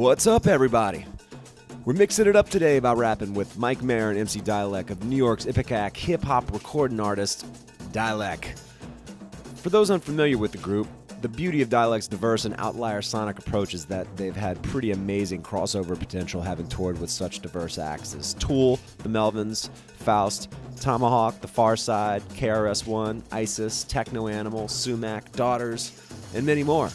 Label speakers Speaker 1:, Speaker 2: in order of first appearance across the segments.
Speaker 1: What's up, everybody? We're mixing it up today by rapping with Mike Mare and MC Dälek of New York's Ipecac hip-hop recording artist, Dälek. For those unfamiliar with the group, the beauty of Dälek's diverse and outlier sonic approach is that they've had pretty amazing crossover potential having toured with such diverse acts as Tool, the Melvins, Faust, Tomahawk, the Pharcyde, KRS-ONE, ISIS, Techno Animal, Sumac, Daughters, and many more.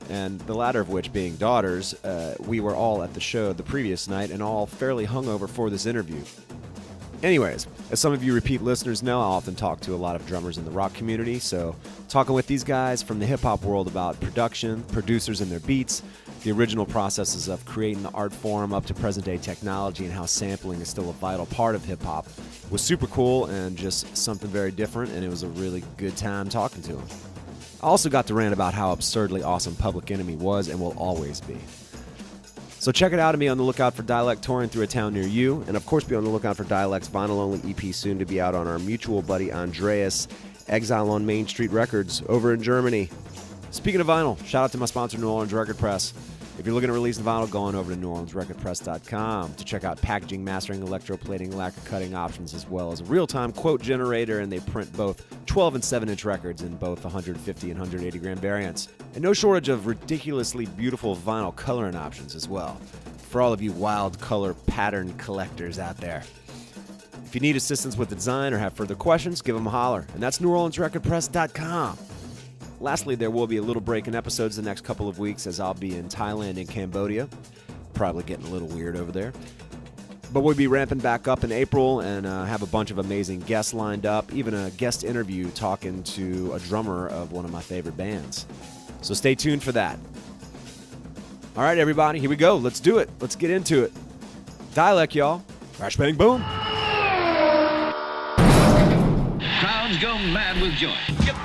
Speaker 1: And the latter of which being Daughters, we were all at the show the previous night and all fairly hungover for this interview. Anyways, as some of you repeat listeners know, I often talk to a lot of drummers in the rock community, so talking with these guys from the hip-hop world about production, producers and their beats, the original processes of creating the art form up to present-day technology and how sampling is still a vital part of hip-hop was super cool and just something very different, and it was a really good time talking to them. I also got to rant about how absurdly awesome Public Enemy was and will always be. So check it out and be on the lookout for Dälek touring through a town near you, and of course be on the lookout for Dälek's vinyl-only EP soon to be out on our mutual buddy Andreas' Exile on Main Street Records over in Germany. Speaking of vinyl, shout out to my sponsor New Orleans Record Press. If you're looking to release the vinyl, go on over to NewOrleansRecordPress.com to check out packaging, mastering, electroplating, lacquer cutting options, as well as a real-time quote generator, and they print both 12 and 7-inch records in both 150 and 180 gram variants. And no shortage of ridiculously beautiful vinyl coloring options as well, for all of you wild color pattern collectors out there. If you need assistance with the design or have further questions, give them a holler, and that's NewOrleansRecordPress.com. Lastly, there will be a little break in episodes the next couple of weeks as I'll be in Thailand and Cambodia. Probably getting a little weird over there. But we'll be ramping back up in April and have a bunch of amazing guests lined up, even a guest interview talking to a drummer of one of my favorite bands. So stay tuned for that. All right, everybody, here we go. Let's do it. Let's get into it. Dälek, y'all. Crash, bang, boom.
Speaker 2: Crowds go mad with joy. Yep.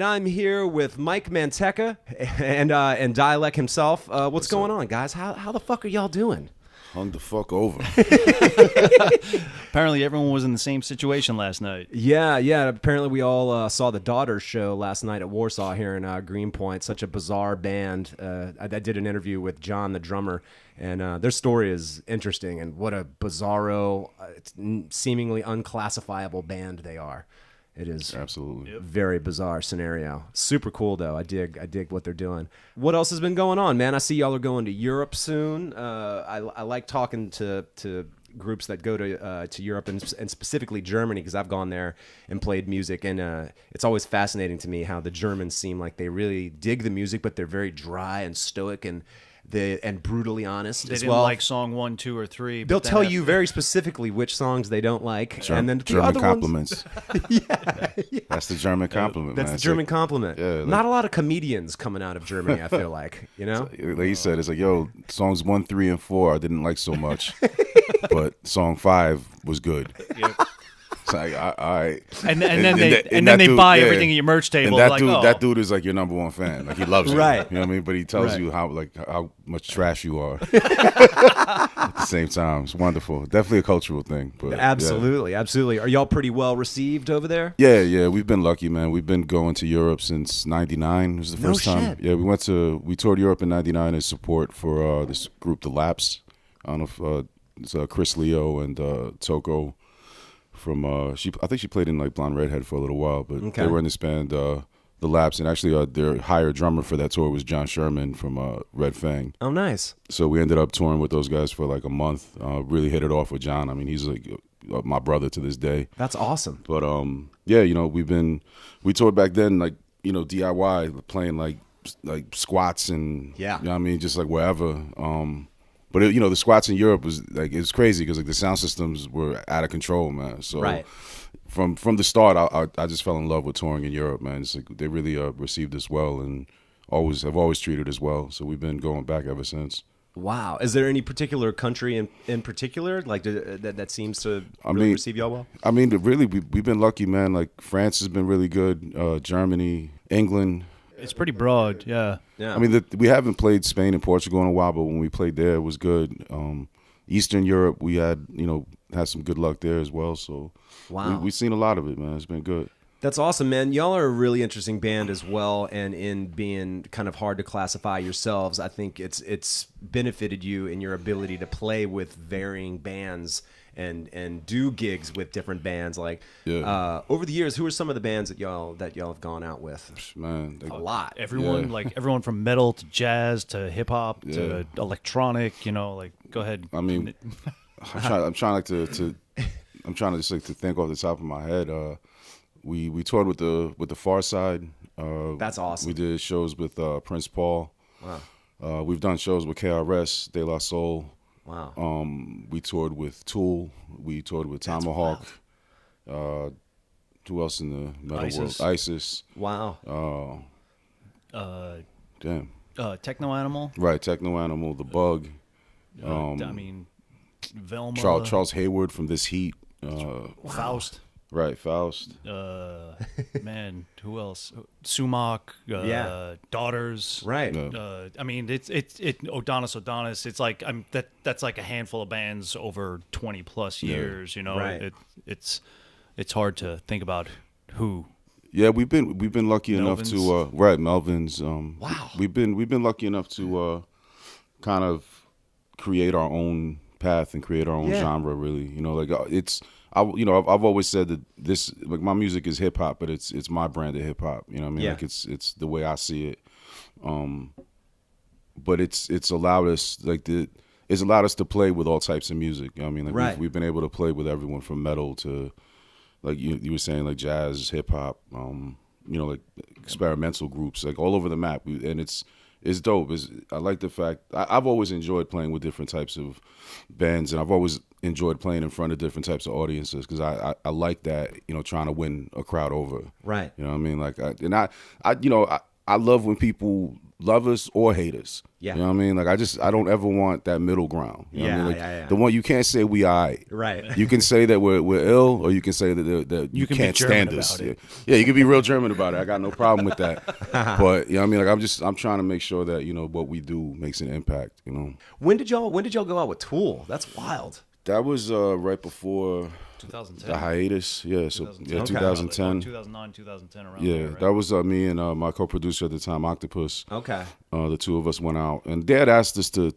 Speaker 1: I'm here with Mike Manteca and Dälek himself. What's going on, guys? How the fuck are y'all doing?
Speaker 3: Hung the fuck over.
Speaker 4: Apparently everyone was in the same situation last night.
Speaker 1: Yeah. Apparently we all saw the Daughters show last night at Warsaw here in Greenpoint. Such a bizarre band. I did an interview with John, the drummer, and their story is interesting. And what a bizarro, seemingly unclassifiable band they are. It is
Speaker 3: absolutely
Speaker 1: very bizarre scenario. Super cool though. I dig what they're doing. What else has been going on, man? I see y'all are going to Europe soon. I like talking to groups that go to Europe and specifically Germany because I've gone there and played music, and it's always fascinating to me how the Germans seem like they really dig the music, but they're very dry and stoic and brutally honest
Speaker 4: they
Speaker 1: as
Speaker 4: didn't
Speaker 1: well.
Speaker 4: Like song 1, 2, or 3.
Speaker 1: They'll tell you very specifically which songs they don't like, and then
Speaker 3: German
Speaker 1: other
Speaker 3: compliments.
Speaker 1: yeah,
Speaker 3: that's the German compliment.
Speaker 1: That's
Speaker 3: man.
Speaker 1: the German compliment.
Speaker 3: Yeah, like,
Speaker 1: not a lot of comedians coming out of Germany. I feel like
Speaker 3: like he said, it's like, yo, songs 1, 3, and 4 I didn't like so much, but song 5 was good.
Speaker 4: Yep.
Speaker 3: It's like, all right.
Speaker 4: And then they buy everything at your merch table.
Speaker 3: And
Speaker 4: like,
Speaker 3: that dude is like your number one fan. Like he loves you.
Speaker 1: Right.
Speaker 3: You know what I mean? But he tells you how much trash you are at the same time. It's wonderful. Definitely a cultural thing. But
Speaker 1: absolutely. Are y'all pretty well received over there?
Speaker 3: Yeah. We've been lucky, man. We've been going to Europe since '99. It was the first time.
Speaker 1: Shit.
Speaker 3: Yeah, we toured Europe in '99 as support for this group, The Laps. I don't know if it's Chris Leo and Toko. From I think she played in like Blonde Redhead for a little while, but they were in this band, The Laps, and actually their hired drummer for that tour was John Sherman from Red Fang.
Speaker 1: Oh, nice.
Speaker 3: So we ended up touring with those guys for like a month. Really hit it off with John. I mean, he's like my brother to this day.
Speaker 1: That's awesome.
Speaker 3: But yeah, we toured back then like DIY, playing like squats and
Speaker 1: yeah,
Speaker 3: you know what I mean, just like wherever. But the squats in Europe was like, it was crazy because like the sound systems were out of control, man. So
Speaker 1: Right.
Speaker 3: from the start, I just fell in love with touring in Europe, man. It's like they really received us well and have always treated us well. So we've been going back ever since.
Speaker 1: Wow. Is there any particular country in particular like that seems to really receive y'all well?
Speaker 3: I mean, really, we've been lucky, man. Like France has been really good. Germany, England.
Speaker 4: It's pretty broad, yeah.
Speaker 1: Yeah.
Speaker 3: I mean, we haven't played Spain and Portugal in a while, but when we played there, it was good. Eastern Europe, we had some good luck there as well. So we've seen a lot of it, man. It's been good.
Speaker 1: That's awesome, man. Y'all are a really interesting band as well, and in being kind of hard to classify yourselves, I think it's benefited you in your ability to play with varying bands and do gigs with different bands. Like over the years, who are some of the bands that y'all have gone out with?
Speaker 3: Man,
Speaker 1: a lot.
Speaker 4: Everyone, like everyone from metal to jazz to hip hop to electronic. Like go ahead.
Speaker 3: I mean, I'm trying to just like to think off the top of my head. We toured with the Pharcyde.
Speaker 1: That's awesome.
Speaker 3: We did shows with Prince Paul.
Speaker 1: Wow.
Speaker 3: We've done shows with KRS, De La Soul.
Speaker 1: Wow.
Speaker 3: We toured with Tool. We toured with Tomahawk. Who else in the metal world? ISIS.
Speaker 1: Wow.
Speaker 3: Damn.
Speaker 4: Techno Animal.
Speaker 3: Right, Techno Animal, The Bug.
Speaker 4: I mean, Velma.
Speaker 3: Charles Hayward from This Heat.
Speaker 4: Faust.
Speaker 3: Right, Faust.
Speaker 4: Man, who else? Sumac. Daughters.
Speaker 1: Right.
Speaker 4: I mean, it's Odonis. It's like that's like a handful of bands over 20 plus years.
Speaker 1: Right.
Speaker 4: It's hard to think about who.
Speaker 3: Yeah, we've been lucky enough to Melvins.
Speaker 1: Wow.
Speaker 3: We've been lucky enough to kind of create our own path and create our own genre. Really, I've always said that this, like, my music is hip hop, but it's my brand of hip hop. You know what I mean?
Speaker 1: Yeah.
Speaker 3: Like it's the way I see it. But it's allowed us to play with all types of music. You know what I mean? Like
Speaker 1: right.
Speaker 3: we've been able to play with everyone from metal to, like you were saying, like jazz, hip hop, like experimental groups, like all over the map. And it's dope. I like the fact I've always enjoyed playing with different types of bands, and I've always enjoyed playing in front of different types of audiences because I like that, trying to win a crowd over.
Speaker 1: Right.
Speaker 3: You know what I mean? Like, I love when people love us or hate us.
Speaker 1: Yeah.
Speaker 3: You know what I mean? Like, I don't ever want that middle ground. You know what I mean? Like, the one you can't say we aight.
Speaker 1: Right.
Speaker 3: You can say that we're ill, or you can say that you can't stand us. Yeah, you can be real German about it. I got no problem with that. But you know what I mean? Like, I'm trying to make sure that what we do makes an impact.
Speaker 1: When did y'all go out with Tool? That's wild.
Speaker 3: That was right before
Speaker 4: 2010.
Speaker 3: the hiatus. Yeah, so
Speaker 4: 2010.
Speaker 3: 2010.
Speaker 4: 2009, 2010 around
Speaker 3: Yeah,
Speaker 4: there, right?
Speaker 3: that was me and my co-producer at the time, Octopus.
Speaker 1: Okay.
Speaker 3: The two of us went out, and Dad asked us to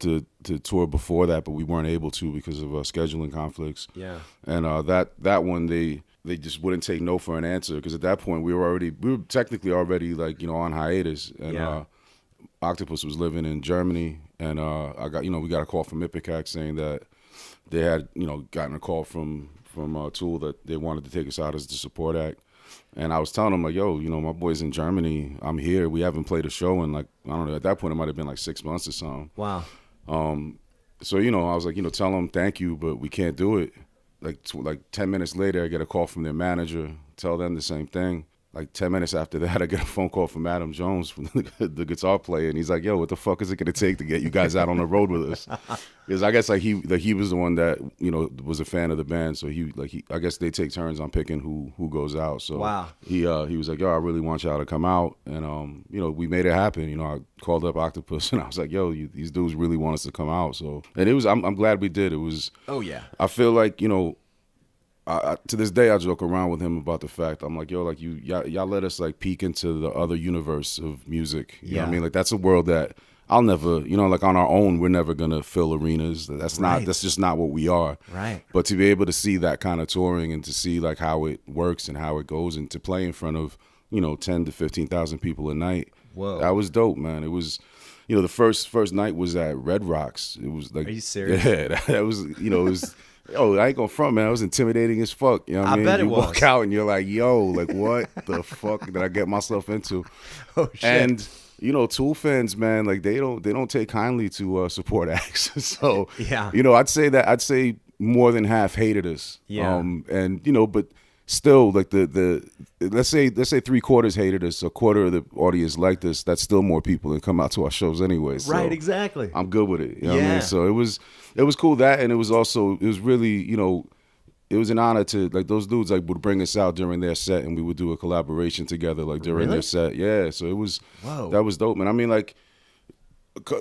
Speaker 3: tour before that, but we weren't able to because of scheduling conflicts.
Speaker 1: Yeah.
Speaker 3: And that one they just wouldn't take no for an answer because at that point we were technically already like on hiatus, and Octopus was living in Germany, and we got a call from Ipecac saying that they had gotten a call from Tool that they wanted to take us out as the support act. And I was telling them, like, yo, my boy's in Germany. I'm here. We haven't played a show in, like, I don't know, at that point it might have been like 6 months or something.
Speaker 1: Wow.
Speaker 3: So, I was like, tell them thank you, but we can't do it. Like 10 minutes later, I get a call from their manager, tell them the same thing. Like 10 minutes after that, I get a phone call from Adam Jones, from the guitar player, and he's like, "Yo, what the fuck is it gonna take to get you guys out on the road with us?" Because I guess he was the one that was a fan of the band, so I guess they take turns on picking who goes out. So
Speaker 1: wow. He
Speaker 3: was like, "Yo, I really want y'all to come out," and we made it happen. I called up Octopus and I was like, "Yo, these dudes really want us to come out." So and it was I'm glad we did. It was.
Speaker 1: Oh yeah.
Speaker 3: I feel like to this day, I joke around with him about the fact I'm like, yo, like y'all let us like peek into the other universe of music. You know what I mean? Like that's a world that I'll never, like on our own, we're never gonna fill arenas. That's just not what we are.
Speaker 1: Right.
Speaker 3: But to be able to see that kind of touring and to see like how it works and how it goes and to play in front of 10 to 15,000 people a night.
Speaker 1: Whoa.
Speaker 3: That was dope, man. It was. The first night was at Red Rocks. It was like,
Speaker 1: are you serious?
Speaker 3: Yeah, that was, it Yo, I ain't gonna front, man. It was intimidating as fuck. You know what I mean?
Speaker 1: bet it
Speaker 3: you
Speaker 1: was.
Speaker 3: walk out and you're like, yo, like what the fuck did I get myself into?
Speaker 1: Oh shit.
Speaker 3: And you know, Tool fans, man, like they don't take kindly to support acts. So
Speaker 1: Yeah.
Speaker 3: you know, I'd say more than half hated us.
Speaker 1: Yeah.
Speaker 3: And you know, but still, like the let's say 3/4 hated us, a quarter of the audience liked us. That's still more people that come out to our shows anyway. So
Speaker 1: Right, exactly.
Speaker 3: I'm good with it. You know what I
Speaker 1: Yeah.
Speaker 3: mean? So it was cool that, and it was really, you know, it was an honor to, like, those dudes like would bring us out during their set, and we would do a collaboration together like during
Speaker 1: Really?
Speaker 3: their set. Yeah, so it was
Speaker 1: Whoa.
Speaker 3: that was dope, man. I mean, like,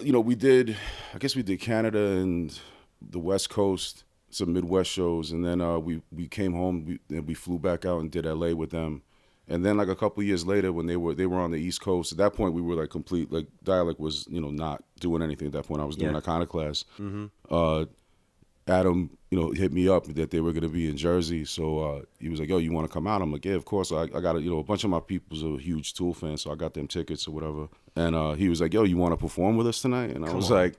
Speaker 3: you know, we did Canada and the West Coast, some Midwest shows, and then we came home and we flew back out and did LA with them. And then like a couple years later, when they were on the East Coast, at that point we were like complete, like Dälek was, you know, not doing anything at that point. I was doing Iconoclast. Adam, you know, hit me up that they were going to be in Jersey, so he was like, "Yo, you want to come out?" I'm like, "Yeah, of course." I got you know, a bunch of my people's a huge Tool fans, so I got them tickets or whatever. And he was like, "Yo, you want to perform with us tonight?" And I was like,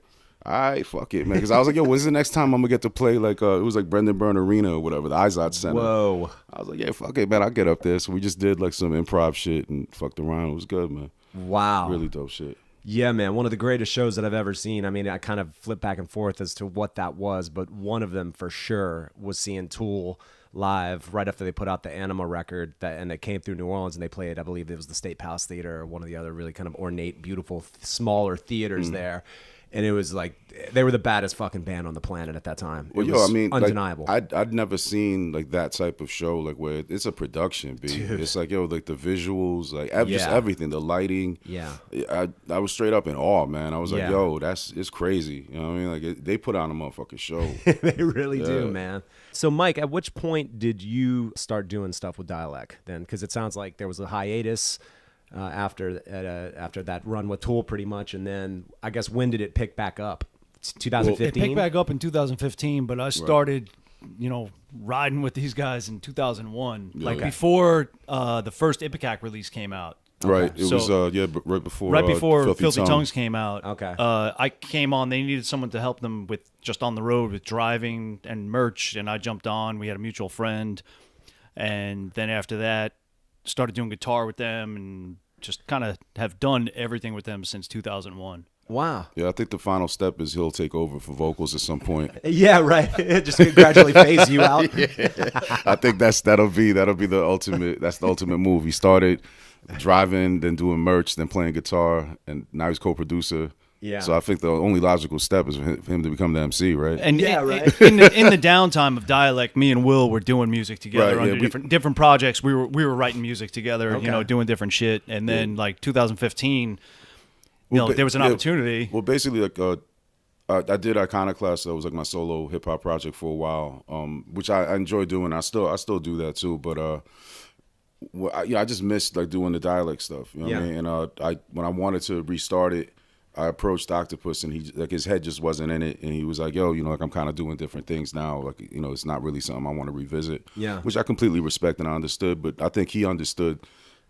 Speaker 3: "All right, fuck it, man," because I was like, "Yo, when's the next time I'm gonna get to play like it was like Brendan Byrne Arena or whatever, the Izod Center?"
Speaker 1: Whoa.
Speaker 3: I was like, "Yeah, fuck it, man, I'll get up there." So we just did like some improv shit and fucked around. It was good, man.
Speaker 1: Wow.
Speaker 3: Really dope shit.
Speaker 1: Yeah, man, one of the greatest shows that I've ever seen. I mean, I kind of flip back and forth as to what that was, but one of them for sure was seeing Tool live right after they put out the Anima record, and it came through New Orleans, and they played, I believe it was the State Palace Theater or one of the other really kind of ornate, beautiful, smaller theaters there. And it was like they were the baddest fucking band on the planet at that time.
Speaker 3: Well,
Speaker 1: It was
Speaker 3: I mean,
Speaker 1: undeniable.
Speaker 3: Like, I'd never seen like that type of show, like where it's a production, B.
Speaker 1: Dude.
Speaker 3: It's like, yo, like the visuals, like just
Speaker 1: Yeah.
Speaker 3: everything, the lighting.
Speaker 1: Yeah.
Speaker 3: I was straight up in awe, man. I was like,
Speaker 1: Yeah.
Speaker 3: yo, it's crazy. You know what I mean? Like they put on a motherfucking show.
Speaker 1: They really do, man. So, Mike, at which point did you start doing stuff with Dälek then? Because it sounds like there was a hiatus after that run with Tool, pretty much, and then I guess when did it pick back up?
Speaker 4: It
Speaker 1: 2015.
Speaker 4: picked back up in 2015, but I started, you know, riding with these guys in 2001, like
Speaker 1: Okay.
Speaker 4: before the first Ipecac release came out.
Speaker 3: Right. It
Speaker 4: So-
Speaker 3: was right before
Speaker 4: Filthy Tongues came out.
Speaker 1: Okay.
Speaker 4: I came on. They needed someone to help them with just on the road with driving and merch, and I jumped on. We had a mutual friend, and then after that, started doing guitar with them, and just kind of have done everything with them since 2001.
Speaker 1: Wow.
Speaker 3: Yeah, I think the final step is he'll take over for vocals at some point.
Speaker 1: Yeah, right. Just gradually phase you out.
Speaker 3: I think that'll be the ultimate. That's the ultimate move. He started driving, then doing merch, then playing guitar, and now he's co-producer.
Speaker 1: Yeah.
Speaker 3: So I think the only logical step is for him to become the MC, right?
Speaker 4: And
Speaker 1: Yeah, right.
Speaker 4: in the downtime of Dälek, me and Will were doing music together
Speaker 3: Right,
Speaker 4: under
Speaker 3: yeah,
Speaker 4: different projects. We were writing music together,
Speaker 1: Okay.
Speaker 4: you know, doing different shit. And then like 2015, you know, there was an opportunity.
Speaker 3: Well, basically, like I did Iconoclast. That was like my solo hip hop project for a while, which I enjoy doing. I still do that too, but I just missed like doing the Dälek stuff. You know what I mean? And when I wanted to restart it, I approached Octopus, and he like his head just wasn't in it, and he was like, "Yo, you know, like I'm kind of doing different things now. Like, you know, it's not really something I want to revisit."
Speaker 1: Yeah.
Speaker 3: Which I completely respect and I understood, but I think he understood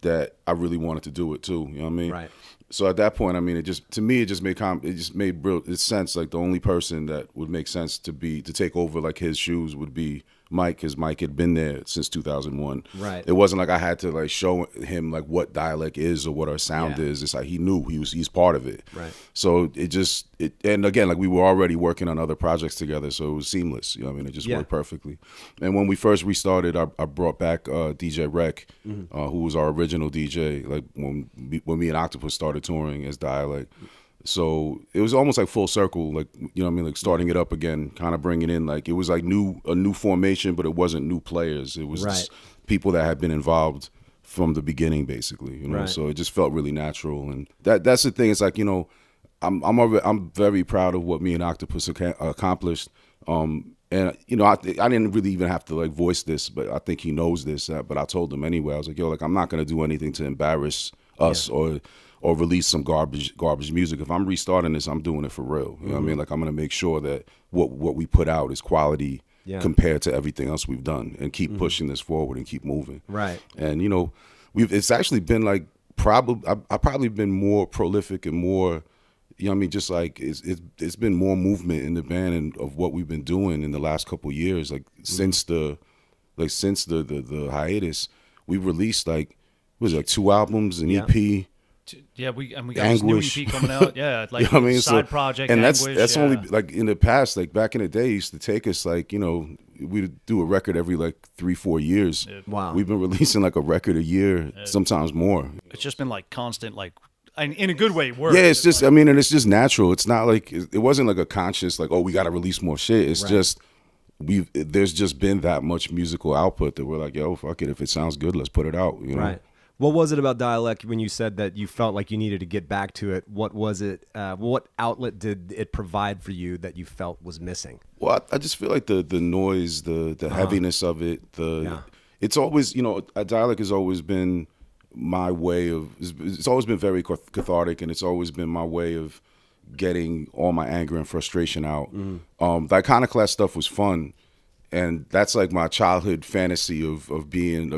Speaker 3: that I really wanted to do it too. You know what I mean?
Speaker 1: Right.
Speaker 3: So at that point, I mean, it just made real sense. Like the only person that would make sense to take over like his shoes would be Mike, because Mike had been there since 2001.
Speaker 1: Right.
Speaker 3: It wasn't like I had to like show him like what Dälek is or what our sound
Speaker 1: Yeah.
Speaker 3: is. It's like he knew he's part of it.
Speaker 1: Right.
Speaker 3: So and again, like we were already working on other projects together, so it was seamless. You know what I mean? It just worked perfectly. And when we first restarted, I brought back DJ Rec, who was our original DJ. Like when me and Octopus started touring as Dälek. So it was almost like full circle, like, you know what I mean, like starting it up again, kind of bringing in, like, it was like a new formation, but it wasn't new players. It was just people that had been involved from the beginning, basically, you know.
Speaker 1: Right.
Speaker 3: So it just felt really natural, and that's the thing. It's like, you know, I'm very proud of what me and Octopus accomplished. And you know, I didn't really even have to like voice this, but I think he knows this. But I told him anyway. I was like, yo, like I'm not gonna do anything to embarrass us or release some garbage music. If I'm restarting this, I'm doing it for real. You know what I mean? Like I'm gonna make sure that what we put out is quality compared to everything else we've done, and keep pushing this forward and keep moving.
Speaker 1: Right.
Speaker 3: And you know, it's actually been like I've probably been more prolific and more you know what I mean, just like it's been more movement in the band and of what we've been doing in the last couple of years. Like since the hiatus, we've released like what was it, like 2 albums, an EP.
Speaker 4: Yeah, we got
Speaker 3: Anguish.
Speaker 4: this new EP coming out. Yeah, like
Speaker 3: You know what I mean?
Speaker 4: side
Speaker 3: So,
Speaker 4: project.
Speaker 3: and
Speaker 4: Anguish,
Speaker 3: that's
Speaker 4: yeah.
Speaker 3: only like in the past, like back in the day, it used to take us like, you know, we'd do a record every like 3-4 years.
Speaker 1: Wow.
Speaker 3: We've been releasing like a record a year, sometimes more.
Speaker 4: It's just been like constant, like in a good way. Work.
Speaker 3: Yeah, it's just, I mean, and it's just natural. It's not like, it wasn't like a conscious, like, oh, we got to release more shit. It's just, there's just been that much musical output that we're like, yo, fuck it. If it sounds good, let's put it out, you know?
Speaker 1: Right. What was it about Dälek when you said that you felt like you needed to get back to it? What was it? What outlet did it provide for you that you felt was missing?
Speaker 3: Well, I just feel like the noise, the heaviness of it, it's always, you know, Dälek has always been my way of, it's always been very cathartic, and it's always been my way of getting all my anger and frustration out. The Iconoclast stuff was fun. And that's like my childhood fantasy of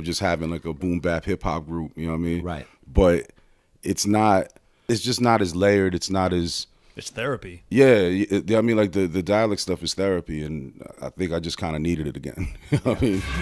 Speaker 3: just having like a boom bap hip hop group, you know what I mean?
Speaker 1: Right.
Speaker 3: But it's just not as layered. It's not as,
Speaker 4: It's therapy.
Speaker 3: yeah. I mean, like the Dälek stuff is therapy, and I think I just kind of needed it again. You know what I mean?
Speaker 5: Fuck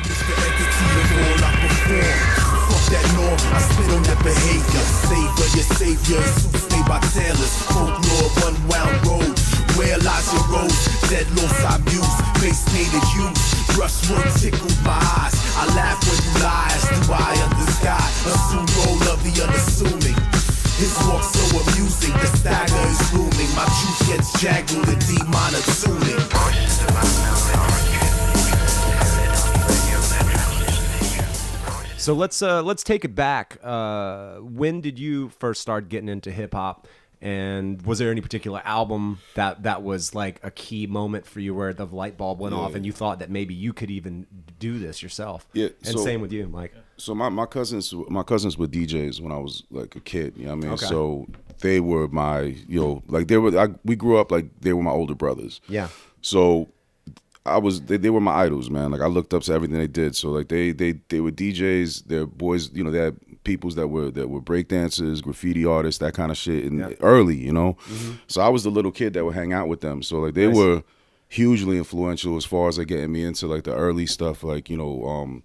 Speaker 5: that norm, I spit on that behavior. Savior, your savior, suits made by tailors. Folklore, one-wound road. Where lies your rose? Dead loss I muse. Face painted hues. Brushwork tickled my eyes. I laugh when you lie. As do I under sky. Assume role of the unassuming. His walk so amusing. The stagger is looming. My truth gets jaggled in D minor tuning.
Speaker 1: So let's take it back. When did you first start getting into hip hop? And was there any particular album that was like a key moment for you where the light bulb went off and you thought that maybe you could even do this yourself?
Speaker 3: Yeah.
Speaker 1: And same with you, Mike.
Speaker 3: So my cousins were DJs when I was like a kid. You know what I mean?
Speaker 1: Okay.
Speaker 3: So they were my, you know, like we grew up like they were my older brothers.
Speaker 1: Yeah.
Speaker 3: So they were my idols, man. Like I looked up to everything they did. So like they were DJs. They're boys, you know. They had peoples that were breakdancers, graffiti artists, that kind of shit, and early, you know. So I was the little kid that would hang out with them. So like they were hugely influential as far as like getting me into like the early stuff, like, you know,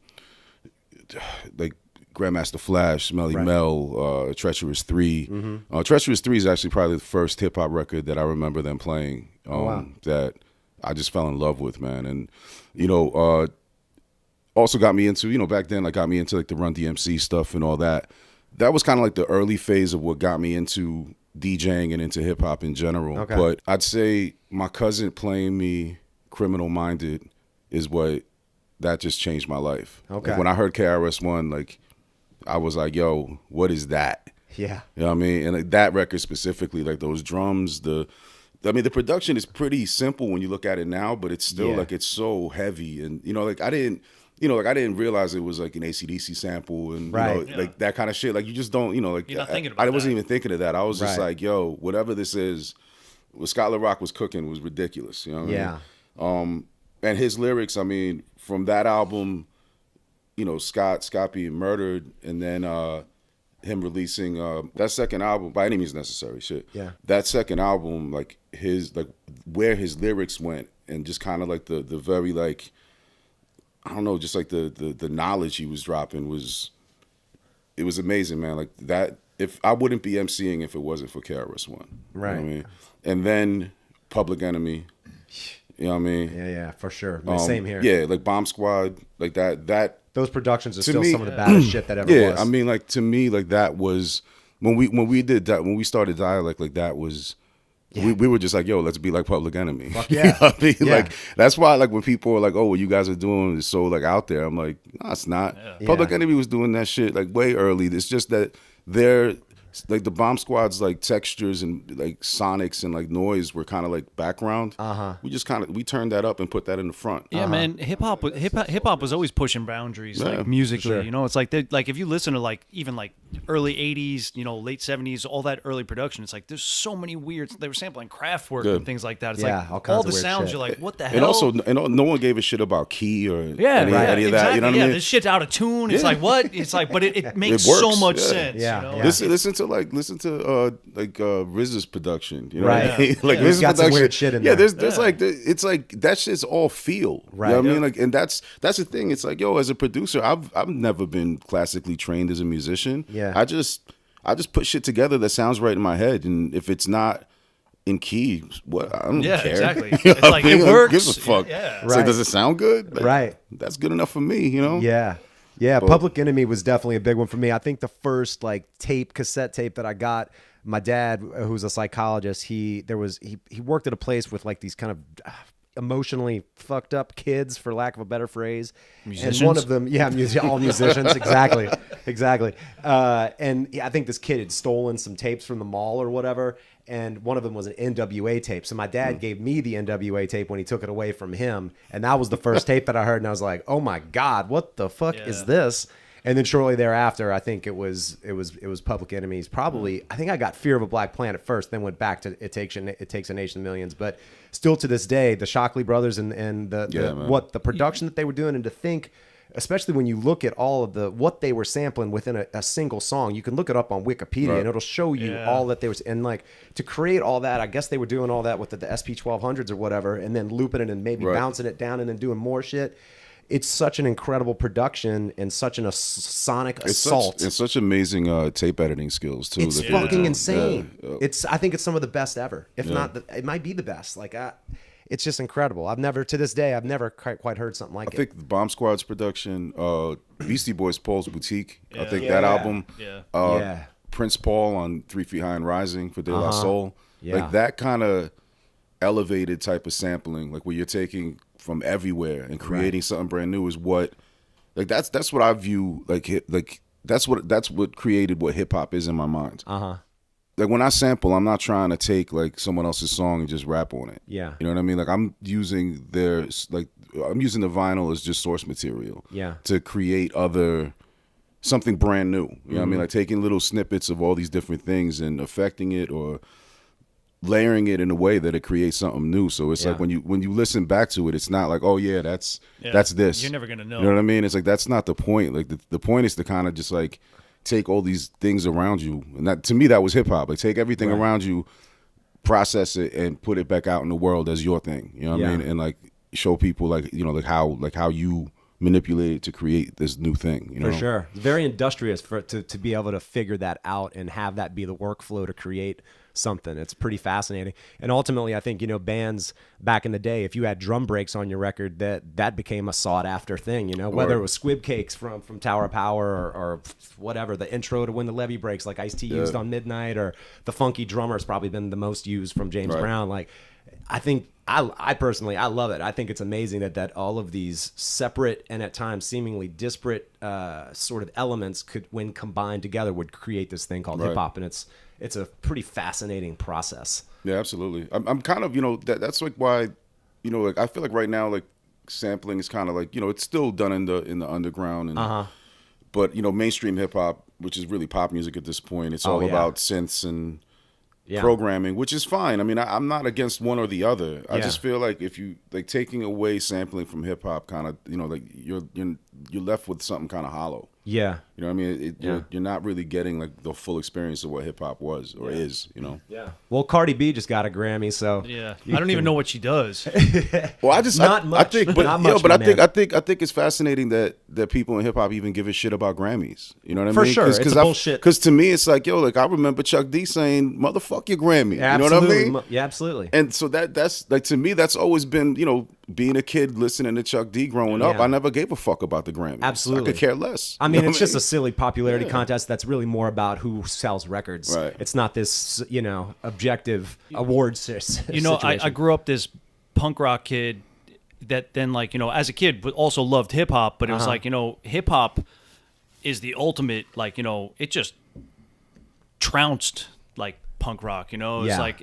Speaker 3: like Grandmaster Flash, Smelly Mel, Treacherous 3. Treacherous 3 is actually probably the first hip hop record that I remember them playing. That I just fell in love with, man. And, you know, also got me into, you know, back then, like got me into like the Run DMC stuff and all that. That was kind of like the early phase of what got me into DJing and into hip hop in general.
Speaker 1: Okay.
Speaker 3: But I'd say my cousin playing me Criminal Minded is what, that just changed my life.
Speaker 1: Okay.
Speaker 3: Like when I heard KRS-ONE, like I was like, yo, what is that?
Speaker 1: Yeah.
Speaker 3: You know what I mean? And like that record specifically, like those drums, the production is pretty simple when you look at it now, but it's still like it's so heavy. And, you know, like I didn't realize it was like an AC/DC sample and, you know, like that kind of shit. Like you just don't, you know, like
Speaker 4: You're not thinking about
Speaker 3: I wasn't even thinking of that. I was just
Speaker 1: Right.
Speaker 3: like, yo, whatever this is, what Scott LaRock was cooking was ridiculous. You know what I mean? And his lyrics, I mean, from that album, you know, Scott being murdered, and then him releasing that second album, By Any Means Necessary, shit.
Speaker 1: Yeah.
Speaker 3: That second album, like where his lyrics went, and just kind of like the very like, I don't know, just like the knowledge he was dropping was amazing, man. Like that, if I wouldn't be MCing if it wasn't for KRS-ONE.
Speaker 1: Right.
Speaker 3: You know what I mean? And then Public Enemy. You know what I mean?
Speaker 1: Yeah, for sure. Same here.
Speaker 3: Yeah, like Bomb Squad, like that.
Speaker 1: Those productions are
Speaker 3: To
Speaker 1: still
Speaker 3: me-
Speaker 1: some of the baddest shit that ever
Speaker 3: Yeah,
Speaker 1: was.
Speaker 3: I mean, like to me, like that was when we started Dialect, like that was. We were just like, yo, let's be like Public Enemy.
Speaker 1: Fuck
Speaker 3: You
Speaker 1: yeah.
Speaker 3: know what I mean?
Speaker 1: Yeah.
Speaker 3: Like that's why, like when people are like, oh, what you guys are doing is so like out there. I'm like, no, it's not. Public
Speaker 1: Yeah.
Speaker 3: Enemy was doing that shit like way early. It's just that they're like the Bomb Squad's like textures and like sonics and like noise were kind of like background. We just we turned that up and put that in the front.
Speaker 4: Yeah, man. Hip hop was always pushing boundaries,
Speaker 3: Yeah,
Speaker 4: like musically.
Speaker 1: sure.
Speaker 4: You know, it's like if you listen to like even like early 80s, late 70s, all that early production. It's like there's so many weird. They were sampling Kraftwerk and things like that. It's like
Speaker 1: all kinds
Speaker 4: all
Speaker 1: of
Speaker 4: the
Speaker 1: weird
Speaker 4: sounds.
Speaker 1: shit.
Speaker 4: You're like, what the hell?
Speaker 3: And also, no one gave a shit about key or any of that.
Speaker 4: Exactly.
Speaker 3: You know what I mean?
Speaker 4: This shit's out of tune. It's like what? It's like, but it makes
Speaker 3: works.
Speaker 4: so much
Speaker 3: Yeah.
Speaker 4: sense.
Speaker 1: Yeah.
Speaker 4: You know?
Speaker 3: Listen to RZA's production. You know
Speaker 1: Right.
Speaker 3: what I mean? Like
Speaker 1: He's
Speaker 3: RZA's
Speaker 1: got some
Speaker 3: production.
Speaker 1: weird shit in
Speaker 3: yeah,
Speaker 1: there.
Speaker 3: there's like it's like that shit's all feel.
Speaker 1: Right.
Speaker 3: You know what I mean? Like, and that's the thing. It's like, yo, as a producer, I've never been classically trained as a musician.
Speaker 1: Yeah.
Speaker 3: I just put shit together that sounds right in my head, and if it's not in key, what I don't care.
Speaker 4: Exactly.
Speaker 3: You know
Speaker 4: It's
Speaker 3: what I
Speaker 4: like
Speaker 3: mean?
Speaker 4: it
Speaker 3: Who
Speaker 4: works.
Speaker 3: gives a fuck?
Speaker 4: Yeah.
Speaker 3: It's like, does it sound good? Like,
Speaker 1: Right.
Speaker 3: That's good enough for me. You know?
Speaker 1: Yeah. Yeah, Public Enemy was definitely a big one for me. I think the first like cassette tape that I got, my dad, who's a psychologist, he worked at a place with like these kind of emotionally fucked up kids, for lack of a better phrase.
Speaker 4: Musicians?
Speaker 1: And one of them, all musicians, exactly. And I think this kid had stolen some tapes from the mall or whatever, and one of them was an NWA tape. So my dad gave me the NWA tape when he took it away from him, and that was the first tape that I heard, and I was like, "Oh my God, what the fuck is this?" And then shortly thereafter, I think it was Public Enemy's. Probably, I think I got Fear of a Black Planet first, then went back to It Takes a Nation of Millions. But still to this day, the Shockley brothers and the production that they were doing, and to think, especially when you look at all of what they were sampling within a single song, you can look it up on Wikipedia and it'll show you all that there was. And like to create all that, I guess they were doing all that with the SP1200s or whatever, and then looping it and maybe bouncing it down and then doing more shit. It's such an incredible production and such a sonic assault.
Speaker 3: It's such amazing tape editing skills too.
Speaker 1: It's
Speaker 3: that
Speaker 1: fucking
Speaker 3: they-
Speaker 1: insane.
Speaker 3: Yeah.
Speaker 1: I think it's some of the best ever. If not, it might be the best. Like, it's just incredible. To this day, I've never quite heard something like
Speaker 3: I think the Bomb Squad's production, Beastie Boys Paul's Boutique. I think
Speaker 1: Yeah.
Speaker 3: that album.
Speaker 4: Yeah.
Speaker 3: Prince Paul on 3 Feet High and Rising for De La Soul.
Speaker 1: Yeah.
Speaker 3: Like that kind of elevated type of sampling, like where you're taking from everywhere and creating something brand new, is what, like that's what I view that's what created what hip hop is in my mind. Like when I sample, I'm not trying to take like someone else's song and just rap on it.
Speaker 1: Yeah.
Speaker 3: You know what I mean? Like I'm using the vinyl as just source material.
Speaker 1: Yeah.
Speaker 3: To create something brand new. You know what I mean? Like taking little snippets of all these different things and affecting it or layering it in a way that it creates something new. So it's like when you listen back to it, it's not like, oh yeah, that's this.
Speaker 4: You're never gonna know.
Speaker 3: You know what I mean? It's like that's not the point. Like the point is to kind of just like take all these things around you, and that to me that was hip hop. Like take everything around you, process it, and put it back out in the world as your thing. You know what I mean? And like show people like how you manipulate it to create this new thing. You know?
Speaker 1: For sure. It's very industrious to be able to figure that out and have that be the workflow to create something. It's pretty fascinating. And ultimately, I think, bands back in the day, if you had drum breaks on your record, that became a sought after thing, whether it was Squib Cakes from Tower of Power or whatever, the intro to When the Levee Breaks like Ice-T used on Midnight, or the Funky Drummer has probably been the most used from James Brown. Like, I think I personally love it. I think it's amazing that all of these separate and at times seemingly disparate sort of elements could, when combined together, would create this thing called hip hop, and it's a pretty fascinating process.
Speaker 3: Yeah, absolutely. I'm kind of that's like why like I feel like right now like sampling is kind of like it's still done in the underground and but mainstream hip hop, which is really pop music at this point, it's all about synths and programming, which is fine. I mean, I'm not against one or the other. I just feel like if you like taking away sampling from hip hop, kind of like you're left with something kind of hollow.
Speaker 1: Yeah.
Speaker 3: You know what I mean? You're not really getting like the full experience of what hip hop was or is,
Speaker 1: Yeah. Well, Cardi B just got a Grammy, so
Speaker 4: I don't even know what she does.
Speaker 3: Well, I think, but
Speaker 1: Not much,
Speaker 3: I
Speaker 1: man.
Speaker 3: think it's fascinating that people in hip hop even give a shit about Grammys. You know what I
Speaker 1: For
Speaker 3: mean?
Speaker 1: sure. It's bullshit.
Speaker 3: Because to me, it's like, like I remember Chuck D saying, "Motherfuck your Grammy."
Speaker 1: Yeah,
Speaker 3: you know what I mean?
Speaker 1: Yeah, absolutely.
Speaker 3: And so that's like, to me, that's always been, being a kid listening to Chuck D growing up, I never gave a fuck about the Grammys.
Speaker 1: Absolutely.
Speaker 3: I could care less.
Speaker 1: I mean, it's just a silly popularity contest that's really more about who sells records.
Speaker 3: Right.
Speaker 1: It's not this, objective awards situation.
Speaker 4: I grew up this punk rock kid that then, like, as a kid, but also loved hip hop. But it was like, hip hop is the ultimate, like, it just trounced like punk rock. It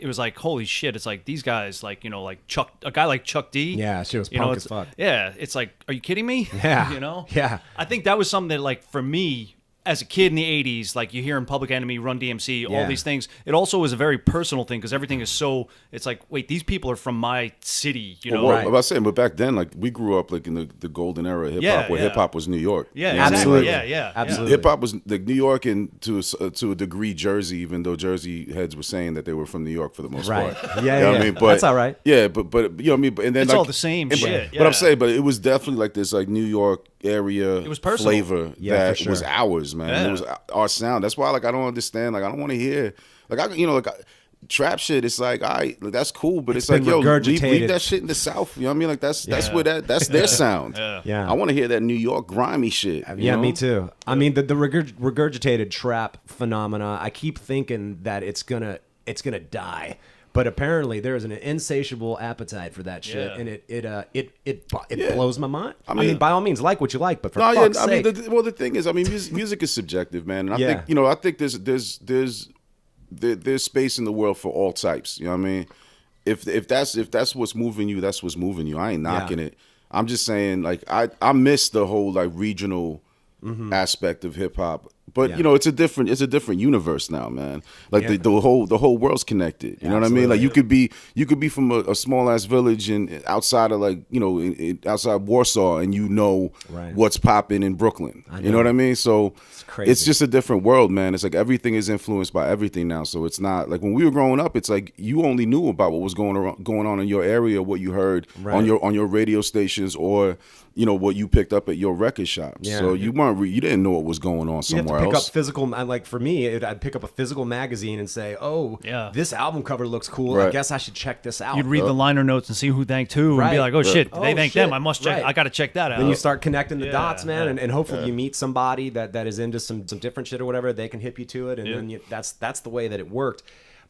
Speaker 4: was like holy shit. It's like these guys, like, like a guy like Chuck D.
Speaker 1: Yeah, she was punk as fuck.
Speaker 4: Yeah, it's like, are you kidding me?
Speaker 1: Yeah.
Speaker 4: Yeah. I think that was something that, like, for me, as a kid in the 80s, like you hear in Public Enemy, Run DMC, all
Speaker 1: Yeah.
Speaker 4: these things, it also was a very personal thing because everything is so, it's like, wait, these people are from my city, you know?
Speaker 3: Well,
Speaker 1: Right.
Speaker 3: I was saying, but back then, like we grew up like in the golden era of hip hop,
Speaker 4: Yeah,
Speaker 3: where
Speaker 4: yeah.
Speaker 3: hip hop was New York.
Speaker 4: Yeah,
Speaker 3: You know what I mean?
Speaker 4: exactly.
Speaker 1: Absolutely.
Speaker 4: Yeah.
Speaker 1: Absolutely.
Speaker 3: Hip hop was like New York and to a degree Jersey, even though Jersey heads were saying that they were from New York for the most
Speaker 1: Right.
Speaker 3: part.
Speaker 1: Yeah,
Speaker 3: You know
Speaker 1: yeah.
Speaker 3: what I mean? But,
Speaker 1: That's all right.
Speaker 3: Yeah, but you know what I mean? And then
Speaker 4: It's
Speaker 3: like,
Speaker 4: all the same
Speaker 3: and-
Speaker 4: shit,
Speaker 3: But I'm
Speaker 4: yeah.
Speaker 3: saying, but it was definitely like this like New York area
Speaker 4: It was personal.
Speaker 3: flavor
Speaker 1: Yeah,
Speaker 3: that
Speaker 1: for sure.
Speaker 3: was ours, man.
Speaker 4: Yeah.
Speaker 3: It was our sound. That's why like I don't understand. Like I don't want to hear trap shit. It's like, all right, like, that's cool, but it's like,
Speaker 1: been
Speaker 3: yo,
Speaker 1: regurgitated.
Speaker 3: leave that shit in the South. You know what I mean? Like that's where that's their sound.
Speaker 1: Yeah.
Speaker 3: I want to hear that New York grimy shit. you
Speaker 1: Yeah,
Speaker 3: know?
Speaker 1: me too. I mean, the regurgitated trap phenomena. I keep thinking that it's gonna die, but apparently there is an insatiable appetite for that shit,
Speaker 4: Yeah.
Speaker 1: and it blows my mind. I
Speaker 3: mean-
Speaker 1: mean, by all means, like what you like, but for
Speaker 3: No,
Speaker 1: fuck's
Speaker 3: I mean,
Speaker 1: sake,
Speaker 3: the thing is, I mean, music is subjective, man. And I
Speaker 1: Yeah.
Speaker 3: think, I think there's space in the world for all types. You know what I mean? If that's what's moving you, that's what's moving you. I ain't knocking it. I'm just saying, like, I miss the whole like regional aspect of hip hop. But
Speaker 1: Yeah.
Speaker 3: it's a different universe now, man. Like
Speaker 1: Yeah.
Speaker 3: the whole world's connected. You know what I mean? Like
Speaker 1: Absolutely.
Speaker 3: you could be from a small ass village and outside of like outside Warsaw, and
Speaker 1: Right.
Speaker 3: what's popping in Brooklyn.
Speaker 1: I
Speaker 3: You know what I mean? So
Speaker 1: crazy.
Speaker 3: it's just a different world, man. It's like everything is influenced by everything now. So it's not like when we were growing up. It's like you only knew about what was going on in your area, what you heard
Speaker 1: Right.
Speaker 3: on your radio stations, or what you picked up at your record shop.
Speaker 1: Yeah.
Speaker 3: So you you didn't know what was going on
Speaker 1: you have
Speaker 3: somewhere
Speaker 1: to pick
Speaker 3: else.
Speaker 1: up physical. Like for me, I'd pick up a physical magazine and say, "Oh,
Speaker 4: Yeah.
Speaker 1: this album cover looks cool. I
Speaker 3: Right.
Speaker 1: guess I should check this out."
Speaker 4: You'd read the liner notes and see who thanked who and
Speaker 1: Right.
Speaker 4: be like, oh, shit,
Speaker 1: Oh,
Speaker 4: they thanked
Speaker 1: shit.
Speaker 4: them. I must check.
Speaker 1: Right.
Speaker 4: I got to check that out.
Speaker 1: Then you start connecting the
Speaker 4: Yeah,
Speaker 1: dots, man,
Speaker 4: yeah.
Speaker 1: and hopefully you meet somebody that is into some different shit or whatever. They can hip you to it, and then that's the way that it worked.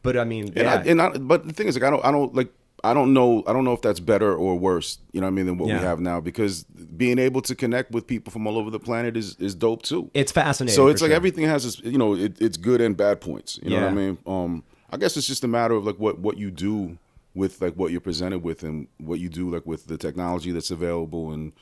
Speaker 1: But I mean,
Speaker 3: But the thing is, like, I don't know if that's better or worse, you know what I mean, than what
Speaker 1: Yeah.
Speaker 3: we have now, because being able to connect with people from all over the planet is dope too.
Speaker 1: it's fascinating.
Speaker 3: So it's
Speaker 1: for
Speaker 3: like
Speaker 1: sure.
Speaker 3: everything has its, it's good and bad points. You know what I
Speaker 1: Yeah.
Speaker 3: mean? I guess it's just a matter of like what you do with like what you're presented with, and what you do like with the technology that's available, and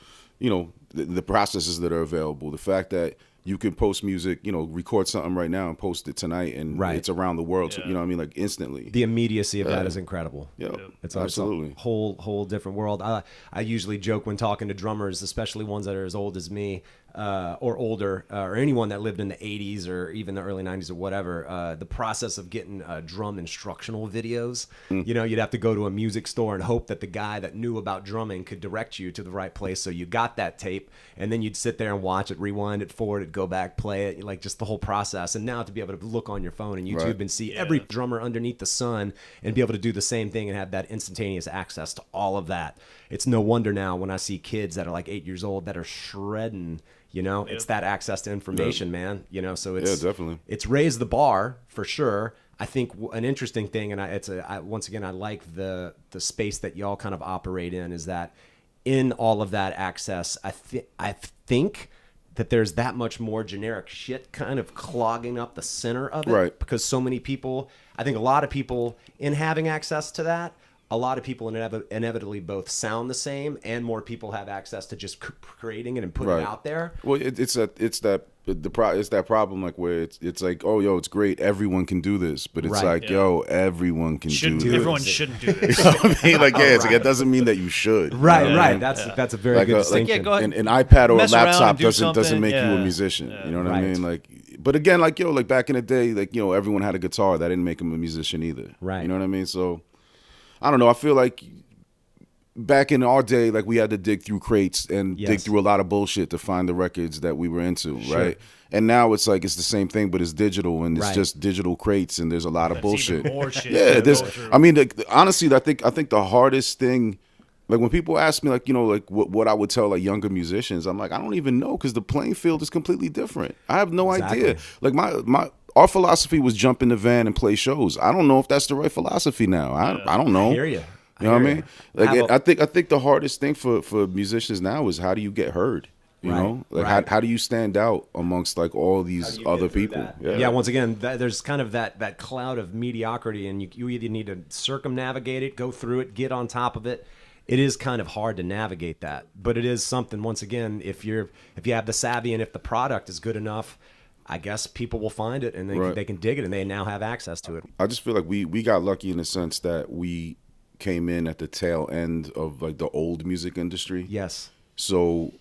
Speaker 3: the processes that are available. The fact that you can post music, record something right now and post it tonight, and
Speaker 1: Right.
Speaker 3: it's around the world. You know what I mean? Like instantly.
Speaker 1: The immediacy of that is incredible.
Speaker 3: Yeah,
Speaker 1: It's
Speaker 3: absolutely.
Speaker 1: a whole different world. I usually joke when talking to drummers, especially ones that are as old as me or older, or anyone that lived in the 80s or even the early 90s or whatever, the process of getting drum instructional videos. You'd have to go to a music store and hope that the guy that knew about drumming could direct you to the right place. So you got that tape, and then you'd sit there and watch it, rewind it, forward it, go back, play it, like just the whole process. And now to be able to look on your phone and YouTube
Speaker 3: Right.
Speaker 1: and see every drummer underneath the sun and be able to do the same thing and have that instantaneous access to all of that. It's no wonder now when I see kids that are like 8 years old that are shredding, it's that access to information, man. So it's
Speaker 3: definitely.
Speaker 1: it's raised the bar for sure. I think an interesting thing, and once again, I like the space that y'all kind of operate in, is that in all of that access, I think that there's that much more generic shit kind of clogging up the center of it.
Speaker 3: Right.
Speaker 1: Because so many people, I think a lot of people in having access to that, a lot of people inevitably both sound the same, and more people have access to just creating it and putting it out there.
Speaker 3: Well, it's that problem like where it's like, oh, yo, it's great, everyone can do this, but it's
Speaker 1: Right.
Speaker 3: like, yo, everyone can do this.
Speaker 4: Everyone shouldn't do this.
Speaker 3: I mean, like, yeah, it's like, it doesn't mean that you should.
Speaker 1: Right,
Speaker 3: You know what I
Speaker 1: right.
Speaker 3: mean?
Speaker 1: That's a very
Speaker 3: Like
Speaker 1: good
Speaker 3: a-
Speaker 1: distinction.
Speaker 4: go ahead.
Speaker 3: An iPad or a
Speaker 4: Mess around
Speaker 3: laptop
Speaker 4: and do
Speaker 3: doesn't
Speaker 4: something,
Speaker 3: make you a
Speaker 4: yeah.
Speaker 3: musician. You know what I
Speaker 1: Right.
Speaker 3: mean? Like, but again, like, yo, like back in the day, like, everyone had a guitar. That didn't make him a musician either.
Speaker 1: Right.
Speaker 3: You know what I mean? So, I don't know. I feel like back in our day, like, we had to dig through crates and dig
Speaker 1: Yes.
Speaker 3: through a lot of bullshit to find the records that we were into, right? And now it's like it's the same thing, but it's digital, and it's
Speaker 1: Right.
Speaker 3: just digital crates, and there's a lot of bullshit.
Speaker 4: even more shit
Speaker 3: Yeah,
Speaker 4: to
Speaker 3: there's.
Speaker 4: go through.
Speaker 3: I mean, honestly, I think the hardest thing, like when people ask me, like, like what I would tell like younger musicians, I'm like, I don't even know, because the playing field is completely different. I have no
Speaker 1: Exactly.
Speaker 3: idea. Like our philosophy was jump in the van and play shows. I don't know if that's the right philosophy now. I don't know.
Speaker 1: I hear you.
Speaker 3: You know what I
Speaker 1: hear
Speaker 3: mean?
Speaker 1: you.
Speaker 3: Like
Speaker 1: Have a-
Speaker 3: I think the hardest thing for musicians now is, how do you get heard? You
Speaker 1: Right,
Speaker 3: know, like
Speaker 1: right.
Speaker 3: how do you stand out amongst like all these other people?
Speaker 1: Yeah, once again, there's kind of that cloud of mediocrity, and you either need to circumnavigate it, go through it, get on top of it. It is kind of hard to navigate that, but it is something. Once again, if you have the savvy and if the product is good enough, I guess people will find it and they can dig it, and they now have access to it.
Speaker 3: I just feel like we got lucky in the sense that we came in at the tail end of like the old music industry.
Speaker 1: Yes.
Speaker 3: So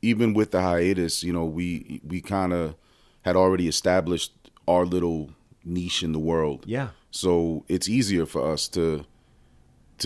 Speaker 3: even with the hiatus, you know, we kind of had already established our little niche in the world.
Speaker 1: Yeah.
Speaker 3: So it's easier for us to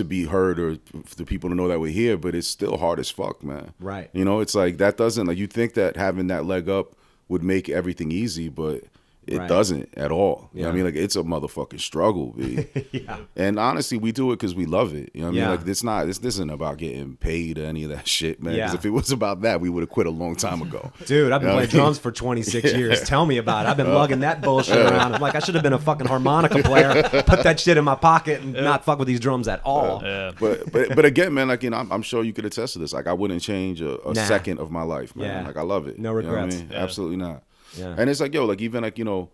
Speaker 3: be heard, or for the people to know that we're here, but it's still hard as fuck, man.
Speaker 1: Right.
Speaker 3: You know, it's like that doesn't, like, you think that having that leg up would make everything easy, but it doesn't at all. You know what I mean? Like, it's a motherfucking struggle, B.
Speaker 1: Yeah.
Speaker 3: And honestly, we do it because we love it. You know what I mean?
Speaker 1: Yeah.
Speaker 3: Like, this isn't about getting paid or any of that shit, man.
Speaker 1: Yeah.
Speaker 3: Because if it was about that, we would have quit a long time ago.
Speaker 1: Dude, I've been playing drums for 26 years. Tell me about it. I've been lugging that bullshit around. I'm like, I should have been a fucking harmonica player, put that shit in my pocket and not fuck with these drums at all.
Speaker 3: But again, man, like, you know, I'm sure you could attest to this. Like, I wouldn't change a second of my life, man.
Speaker 1: Yeah.
Speaker 3: Like, I love it.
Speaker 1: No
Speaker 3: You know what I
Speaker 1: regrets.
Speaker 3: mean? Absolutely not.
Speaker 1: Yeah.
Speaker 3: And it's like, yo, like, even like, you know,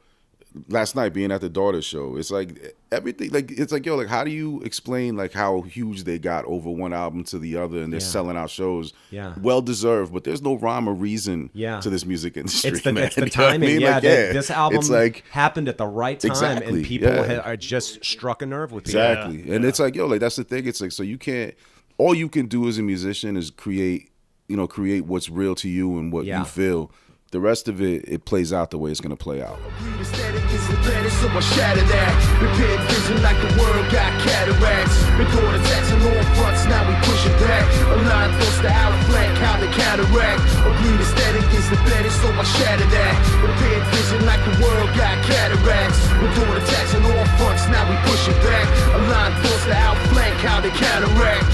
Speaker 3: last night being at the daughter's show, it's like everything, like, it's like, yo, like, how do you explain like how huge they got over one album to the other, and they're selling out shows?
Speaker 1: Yeah.
Speaker 3: Well deserved, but there's no rhyme or reason to this music industry.
Speaker 1: It's the,
Speaker 3: man.
Speaker 1: it's the
Speaker 3: You know what I
Speaker 1: timing.
Speaker 3: mean?
Speaker 1: Yeah,
Speaker 3: Like,
Speaker 1: this album
Speaker 3: it's like,
Speaker 1: happened at the right time,
Speaker 3: Exactly,
Speaker 1: and people
Speaker 3: yeah.
Speaker 1: are just struck a nerve with people.
Speaker 3: exactly. And it's like, yo, like, that's the thing. It's like, so you can't, all you can do as a musician is create what's real to you and what you feel. The rest of it plays out the way it's going to play out.
Speaker 5: Aesthetic is the planet, so I shatter that. Repaired vision like the world got cataracts. Record attacks on all fronts, now we push it back. Align thoughts to outflank, how they counteract. Agreed aesthetic is the planet, so I shatter that. Repaired vision like the world got cataracts. Record attacks on all fronts, now we push it back. Align thoughts to outflank, how they counteract.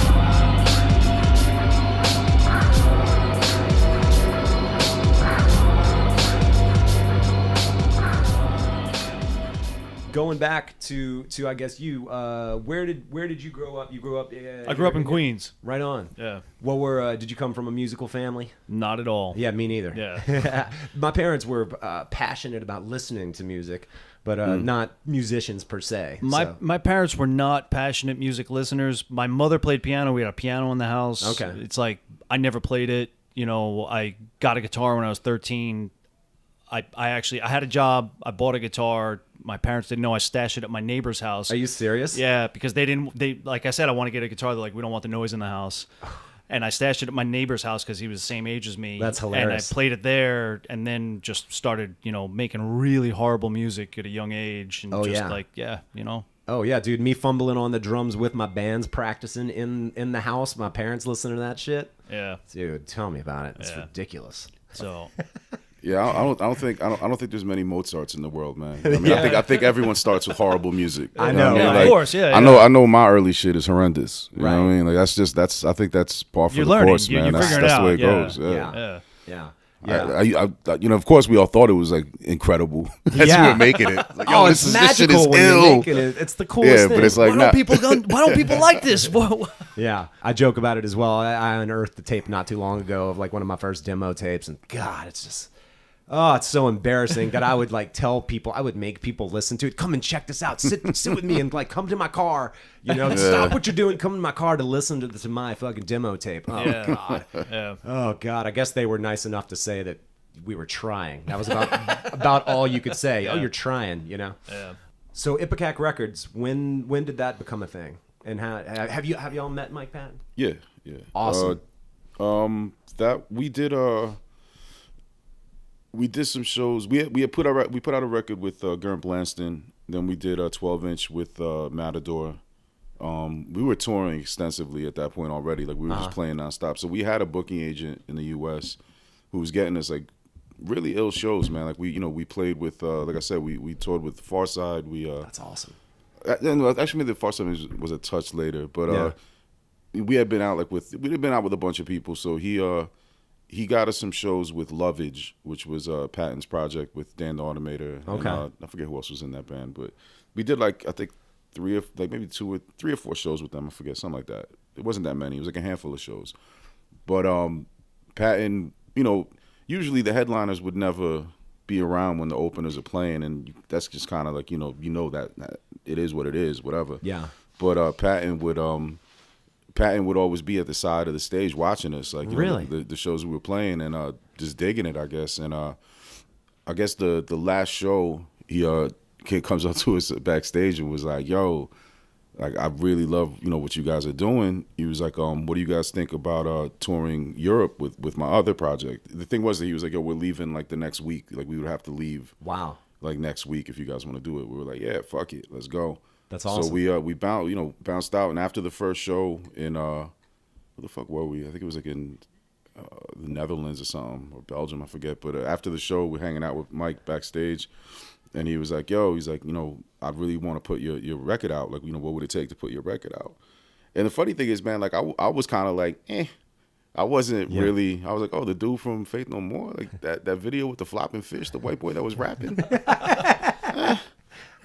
Speaker 1: Going back to I guess you, where did you grow up? You grew up.
Speaker 4: I grew up in Queens.
Speaker 1: Right on.
Speaker 4: Yeah.
Speaker 1: What were? Did you come from a musical family?
Speaker 4: Not at all.
Speaker 1: Yeah, me neither.
Speaker 4: Yeah.
Speaker 1: My parents were passionate about listening to music, but not musicians per se.
Speaker 4: My parents were not passionate music listeners. My mother played piano. We had a piano in the house.
Speaker 1: Okay.
Speaker 4: It's like I never played it. You know, I got a guitar when I was 13. I had a job. I bought a guitar. My parents didn't know. I stashed it at my neighbor's house.
Speaker 1: Are you serious?
Speaker 4: Yeah, because they like I said, I want to get a guitar. They're like, we don't want the noise in the house. And I stashed it at my neighbor's house because he was the same age as me.
Speaker 1: That's hilarious.
Speaker 4: And I played it there, and then just started, making really horrible music at a young age. And
Speaker 1: Oh yeah, dude. Me fumbling on the drums with my bands, practicing in the house. My parents listening to that shit.
Speaker 4: Yeah.
Speaker 1: Dude, tell me about it. It's ridiculous.
Speaker 4: So.
Speaker 3: Yeah, I don't think there's many Mozarts in the world, man. I mean, I think everyone starts with horrible music.
Speaker 1: I know.
Speaker 3: You
Speaker 1: Yeah,
Speaker 3: what I mean?
Speaker 4: of
Speaker 3: Like,
Speaker 4: course, yeah.
Speaker 3: I know my early shit is horrendous. You know what I mean? Like, I think that's par for
Speaker 4: You're
Speaker 3: the
Speaker 4: learning.
Speaker 3: course,
Speaker 4: You're
Speaker 3: man. That's
Speaker 4: figuring it
Speaker 3: the way
Speaker 4: out.
Speaker 3: it goes.
Speaker 1: Yeah.
Speaker 4: Yeah.
Speaker 1: Yeah.
Speaker 3: Of course, we all thought it was like incredible as we were making it. Like, yo,
Speaker 1: it's
Speaker 3: this shit
Speaker 1: magical
Speaker 3: is
Speaker 1: when
Speaker 3: ill.
Speaker 1: you're making it. It's the coolest
Speaker 3: Yeah,
Speaker 1: thing.
Speaker 3: but it's like,
Speaker 4: Why don't people like this?
Speaker 1: Yeah, I joke about it as well. I unearthed the tape not too long ago of like one of my first demo tapes, and God, it's just, it's so embarrassing that I would like tell people, I would make people listen to it. Come and check this out. Sit with me and like come to my car. Stop what you're doing. Come to my car to listen to my fucking demo tape. Oh God.
Speaker 4: Yeah.
Speaker 1: Oh God. I guess they were nice enough to say that we were trying. That was about all you could say. Oh, you're trying.
Speaker 4: Yeah.
Speaker 1: So Ipecac Records. When did that become a thing? And how have y'all met Mike Patton?
Speaker 3: Yeah.
Speaker 1: Awesome.
Speaker 3: That we did some shows. We put out a record with Gurnt Blanston. Then we did a 12-inch with Matador. We were touring extensively at that point already. Like, we were just playing nonstop. So we had a booking agent in the U.S. who was getting us like really ill shows, man. Like, we played with like I said, we toured with Pharcyde.
Speaker 1: That's awesome.
Speaker 3: Actually, maybe the Pharcyde was a touch later, but we had been out with a bunch of people. So he got us some shows with Lovage, which was Patton's project with Dan the Automator.
Speaker 1: Okay.
Speaker 3: And, I forget who else was in that band, but we did like, I think three or four shows with them. I forget, something like that. It wasn't that many. It was like a handful of shows. But Patton, usually the headliners would never be around when the openers are playing, and that's just kind of like, that it is what it is, whatever.
Speaker 1: Yeah.
Speaker 3: But Patton would always be at the side of the stage watching us, like,
Speaker 1: really?
Speaker 3: The shows we were playing, and just digging it, I guess. And I guess the last show, kid comes up to us backstage and was like, "Yo, like I really love what you guys are doing." He was like, "What do you guys think about touring Europe with my other project?" The thing was that he was like, "Yo, we're leaving like the next week. Like we would have to leave.
Speaker 1: Wow.
Speaker 3: Like next week if you guys want to do it." We were like, "Yeah, fuck it, let's go."
Speaker 1: That's awesome.
Speaker 3: So we bounced out, and after the first show in where the fuck were we? I think it was like in the Netherlands or something, or Belgium, I forget. But after the show, we're hanging out with Mike backstage, and he was like, he's like, I really want to put your record out. Like, what would it take to put your record out? And the funny thing is, man, like I was kind of like, I wasn't really. I was like, the dude from Faith No More, like that video with the flopping fish, the white boy that was rapping.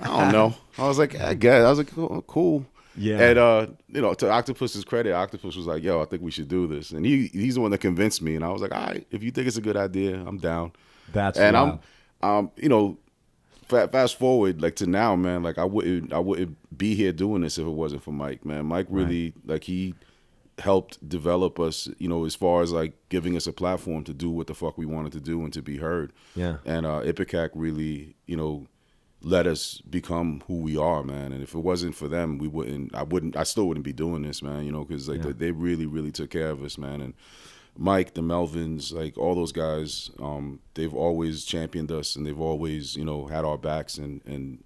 Speaker 3: I don't know. I was like, I guess. I was like, cool.
Speaker 1: Yeah.
Speaker 3: And to Octopus's credit, Octopus was like, "Yo, I think we should do this," and he's the one that convinced me. And I was like, "All right, if you think it's a good idea, I'm down."
Speaker 1: That's
Speaker 3: and wild. Fast forward like to now, man. Like I wouldn't be here doing this if it wasn't for Mike, man. Mike really like he helped develop us, as far as like giving us a platform to do what the fuck we wanted to do and to be heard.
Speaker 1: Yeah.
Speaker 3: And Ipecac really, let us become who we are, man. And if it wasn't for them, I still wouldn't be doing this, man, because they really, really took care of us, man. And Mike, the Melvins, like all those guys, they've always championed us, and they've always, had our backs and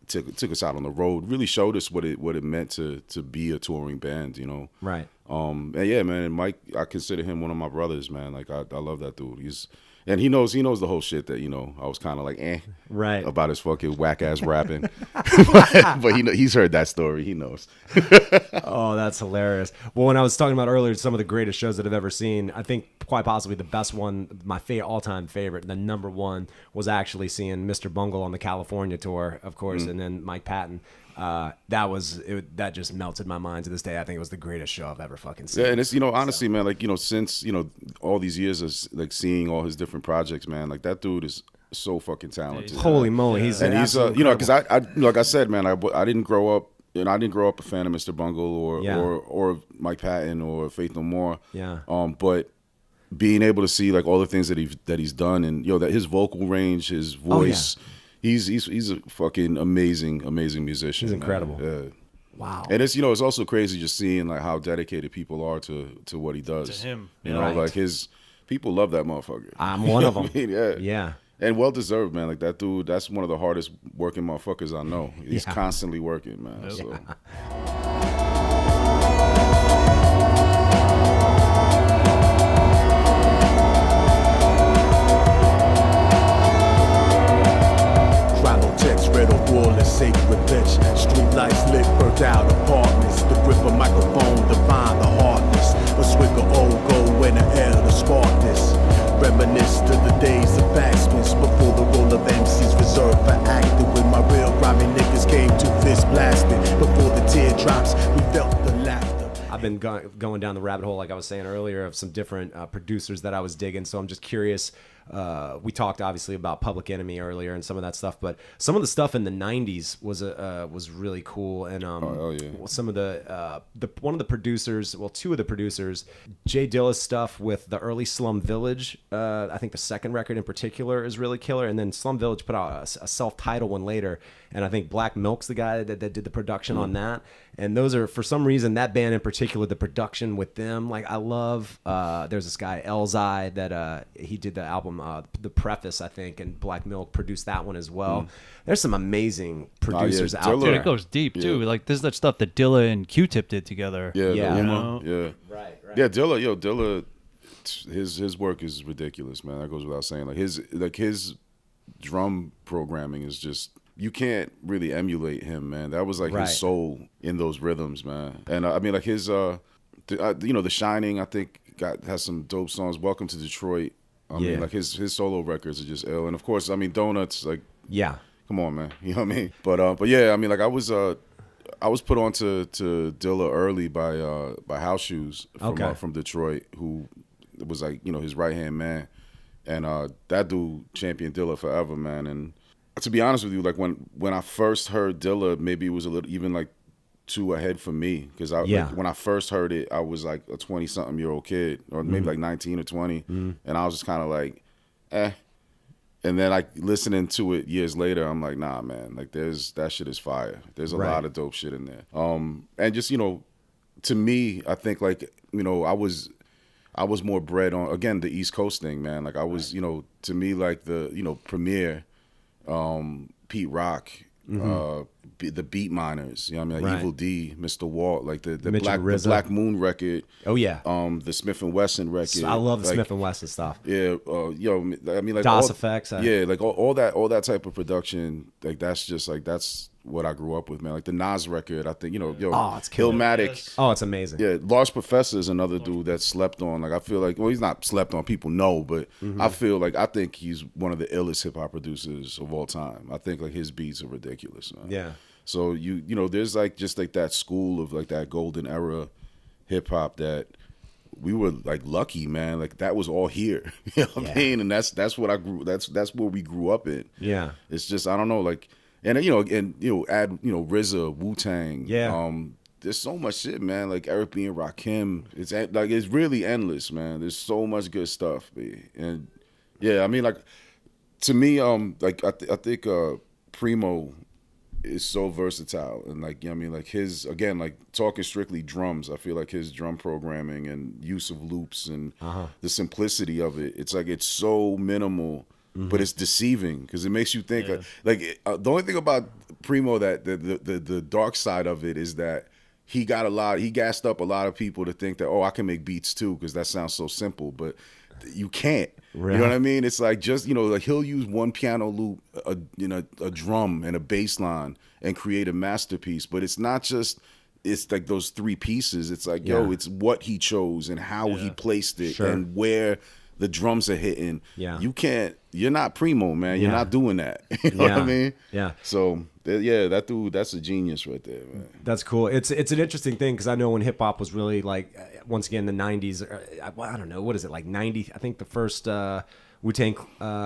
Speaker 3: took us out on the road, really showed us what it meant to be a touring band,
Speaker 1: Right.
Speaker 3: And yeah, man, and Mike, I consider him one of my brothers, man. Like I love that dude. And he knows the whole shit that, I was kind of like,
Speaker 1: right,
Speaker 3: about his fucking whack ass rapping. but he's heard that story. He knows.
Speaker 1: Oh, that's hilarious. Well, when I was talking about earlier, some of the greatest shows that I've ever seen, I think quite possibly the best one, my all-time favorite, the number one, was actually seeing Mr. Bungle on the California tour, of course, and then Mike Patton. That just melted my mind to this day. I think it was the greatest show I've ever fucking seen.
Speaker 3: Yeah, and it's honestly, man, like since all these years of like seeing all his different projects, man, like that dude is so fucking talented.
Speaker 1: Holy moly, he's
Speaker 3: because I like I said, man, I didn't grow up. And I didn't grow up a fan of Mr. Bungle or Mike Patton or Faith No More.
Speaker 1: Yeah.
Speaker 3: But being able to see like all the things that he's done, and that his vocal range, his voice. Oh, yeah. He's a fucking amazing musician.
Speaker 1: He's incredible.
Speaker 3: Yeah.
Speaker 1: Wow.
Speaker 3: And it's it's also crazy just seeing like how dedicated people are to what he does.
Speaker 4: To him.
Speaker 3: Like his people love that motherfucker.
Speaker 1: I'm one of them.
Speaker 3: I mean, yeah.
Speaker 1: Yeah.
Speaker 3: And well deserved, man. Like that dude, that's one of the hardest working motherfuckers I know. He's constantly working, man.
Speaker 4: Yep.
Speaker 3: So.
Speaker 5: Red or wall, sacred bitch. Street lights lit, burnt out apartments. The grip of microphone, divine the hardness. A swig of old gold in the air to spark this. Reminisce to the days of backspins before the role of MCs reserved for acting. When my real grimy niggas came to fist blasting. Before the teardrops, we felt the laughter.
Speaker 1: I've been going down the rabbit hole, like I was saying earlier, of some different producers that I was digging. So I'm just curious. We talked obviously about Public Enemy earlier and some of that stuff, but some of the stuff in the '90s was really cool. And some of the one of the producers, well, two of the producers, Jay Dilla's stuff with the early Slum Village. I think the second record in particular is really killer. And then Slum Village put out a self-titled one later, and I think Black Milk's the guy that did the production on that. And those are, for some reason, that band in particular, the production with them, like I love. There's this guy Elzai that he did the album, the Preface, I think, and Black Milk produced that one as well. There's some amazing producers out there.
Speaker 4: It goes deep too. Like this is that stuff that Dilla and Q-Tip did together.
Speaker 3: Yeah.
Speaker 1: Right.
Speaker 3: Yeah, Dilla, his work is ridiculous, man. That goes without saying. Like his drum programming is just. You can't really emulate him, man. That was like his soul in those rhythms, man. And I mean, like his, The Shining, I think has some dope songs. Welcome to Detroit. I mean, like his solo records are just ill. And of course, I mean, Donuts, like, come on, man. You know what I mean? But yeah, I mean, like I was put on to Dilla early by House Shoes from Detroit, who was like, his right hand man, and that dude championed Dilla forever, man. And to be honest with you, like when I first heard Dilla, maybe it was a little even like too ahead for me, because like, when I first heard it, I was like a 20-something-year-old kid, or maybe like 19 or 20, and I was just kind of like, And And then like listening to it years later, I'm like, nah, man, like that shit is fire. There's a lot of dope shit in there. And just, you know, to me, I think like, you know, I was more bred on, again, the East Coast thing, man. Like I was, you know, to me, like the, you know, Premier, Pete Rock, the Beat Miners, you know what I mean? Like Evil D, Mr. Walt, like the Black Moon record.
Speaker 1: Oh yeah.
Speaker 3: The Smith and Wesson record.
Speaker 1: I love the
Speaker 3: like,
Speaker 1: Smith and Wesson stuff.
Speaker 3: Yeah, yo, I mean like
Speaker 1: DOS effects.
Speaker 3: Yeah, like all that type of production, like that's just like that's what I grew up with, man. Like the Nas record, I think, you know,
Speaker 1: it's killer.
Speaker 3: Illmatic.
Speaker 4: Yes.
Speaker 1: Oh, it's amazing.
Speaker 3: Yeah, Large Professor is another dude that slept on. Like I feel like, well, he's not slept on. People know, but I think he's one of the illest hip hop producers of all time. I think like his beats are ridiculous, man.
Speaker 1: Yeah.
Speaker 3: So you know, there's like just like that school of like that golden era hip hop that we were like lucky, man. Like that was all here. You know what I mean? And that's what I grew. That's where we grew up in.
Speaker 1: Yeah.
Speaker 3: It's just I don't know, like. And you know, add RZA, Wu-Tang.
Speaker 1: Yeah.
Speaker 3: There's so much shit, man. Like Eric B and Rakim. It's really endless, man. There's so much good stuff, man. And yeah, I mean, like to me, like I think Primo is so versatile, and like, you know what I mean, like his, again, like talking strictly drums, I feel like his drum programming and use of loops and the simplicity of it. It's like it's so minimal. But it's deceiving because it makes you think. The only thing about Primo that the dark side of it is that he gassed up a lot of people to think that, oh, I can make beats too because that sounds so simple, but you can't. Right. You know what I mean? It's like just, you know, like he'll use one piano loop, a drum and a bass line and create a masterpiece. But it's not just. It's like those three pieces. It's like, yo, it's what he chose and how he placed it and where the drums are hitting. Yeah. You're not Primo, man. You're not doing that. You know what I mean? Yeah. So, that dude, that's a genius right there, man.
Speaker 1: That's cool. It's an interesting thing because I know when hip hop was really like, once again, the 90s, I don't know, what is it, like 90? I think the first Wu-Tang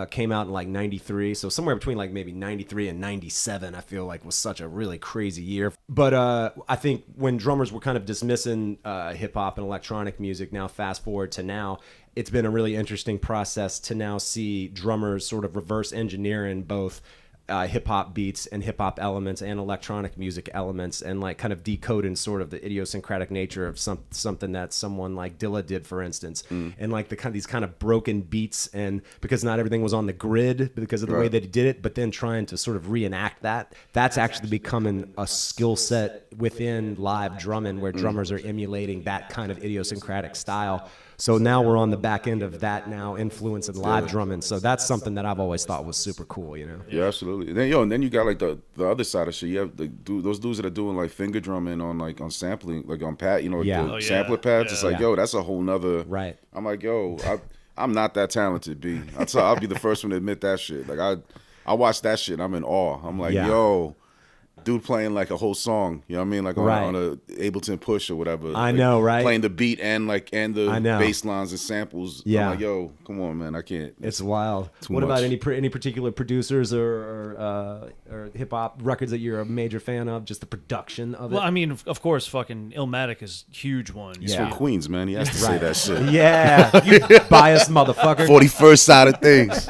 Speaker 1: came out in like 93. So somewhere between like maybe 93 and 97, I feel like was such a really crazy year. But I think when drummers were kind of dismissing hip hop and electronic music, now fast forward to now, it's been a really interesting process to now see drummers sort of reverse engineering both hip-hop beats and hip-hop elements and electronic music elements and like kind of decoding sort of the idiosyncratic nature of something that someone like Dilla did, for instance, and like these kind of broken beats, and because not everything was on the grid because of the way that he did it, but then trying to sort of reenact that's actually becoming a skill set within live drumming where drummers are emulating that kind of idiosyncratic style. So now we're on the back end of that now influencing live drumming. So that's something that I've always thought was super cool, you know?
Speaker 3: Yeah, absolutely. And then you got like the other side of shit. You have those dudes that are doing like finger drumming on sampling, like on pad, you know, the sampler pads. Yeah. It's like, yo, that's a whole nother. Right. I'm like, yo, I'm not that talented, B. I'll be the first one to admit that shit. Like I watch that shit, I'm in awe. I'm like, yo. Dude playing like a whole song, you know what I mean? Like on a Ableton Push or whatever.
Speaker 1: I know, right?
Speaker 3: Playing the beat and the bass lines and samples. Yeah. I'm like, yo, come on, man, I can't.
Speaker 1: It's wild. What about any particular producers or hip hop records that you're a major fan of? Just the production of it?
Speaker 4: Well, I mean, of course, fucking Illmatic is a huge one.
Speaker 3: He's from Queens, man. He has to say that shit.
Speaker 1: Yeah, you biased motherfucker.
Speaker 3: 41st side of things.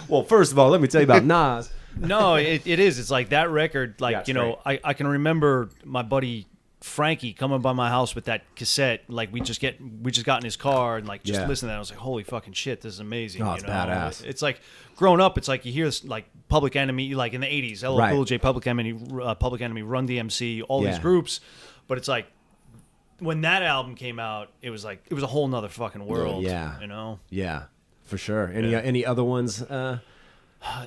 Speaker 1: Well, first of all, let me tell you about Nas.
Speaker 4: No, it is. It's like that record. Like, you know, I can remember my buddy Frankie coming by my house with that cassette. Like we just got in his car and like just listened to that. I was like, holy fucking shit, this is amazing.
Speaker 1: Oh, it's badass.
Speaker 4: It's like growing up. It's like you hear this like Public Enemy, like in the '80s, LL Cool J, Public Enemy, Run DMC, all these groups. But it's like when that album came out, it was a whole nother fucking world. Yeah, you know.
Speaker 1: Yeah, for sure. Any other ones?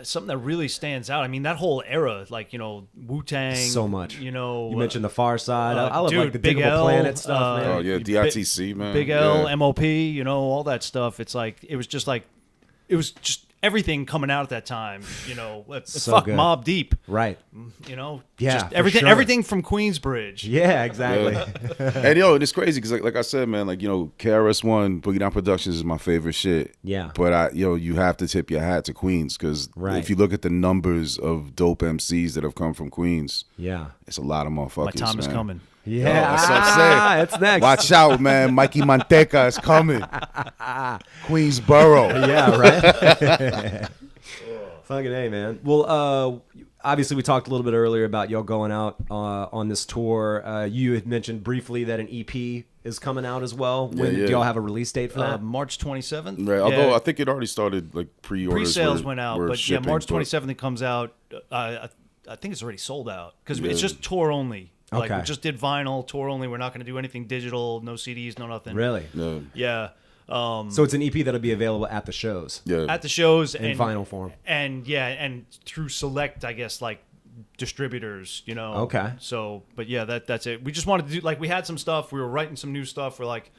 Speaker 4: Something that really stands out. I mean, that whole era, like, you know, Wu-Tang.
Speaker 1: So much.
Speaker 4: You know.
Speaker 1: You mentioned the Pharcyde. I love like the Big Planet stuff, man.
Speaker 3: Oh, yeah, DITC, man.
Speaker 4: Big L, MOP, you know, all that stuff. It's like, it was just everything coming out at that time, you know. Fuck good. Mobb Deep.
Speaker 1: Right.
Speaker 4: You know.
Speaker 1: Yeah,
Speaker 4: just everything from Queensbridge.
Speaker 1: Yeah, exactly.
Speaker 3: And yo, it's crazy because like I said, man, like, you know, KRS-ONE, Boogie Down Productions is my favorite shit.
Speaker 1: Yeah.
Speaker 3: But you have to tip your hat to Queens because if you look at the numbers of dope MCs that have come from Queens, it's a lot of motherfuckers. My
Speaker 4: time is coming.
Speaker 1: Yeah, that's what I'm saying. It's next.
Speaker 3: Watch out, man. Mikey Manteca is coming. Queensboro.
Speaker 1: Yeah, right. Fucking A, man. Well, obviously we talked a little bit earlier about y'all going out on this tour. You had mentioned briefly that an EP is coming out as well. When do y'all have a release date for that?
Speaker 4: March 27th.
Speaker 3: Right. Although I think it already started, like pre-orders.
Speaker 4: Pre-sales went out, but
Speaker 3: shipping,
Speaker 4: March 27th it comes out. I think it's already sold out because it's just tour only. Like we just did vinyl tour only. We're not going to do anything digital, no CDs, no nothing.
Speaker 1: Really?
Speaker 3: Yeah.
Speaker 4: Yeah.
Speaker 1: So it's an EP that'll be available at the shows.
Speaker 3: Yeah.
Speaker 4: At the shows
Speaker 1: in vinyl form.
Speaker 4: And through select, I guess, like distributors, you know.
Speaker 1: Okay.
Speaker 4: So, but yeah, that's it. We just wanted to do, like, we had some stuff. We were writing some new stuff. We're like,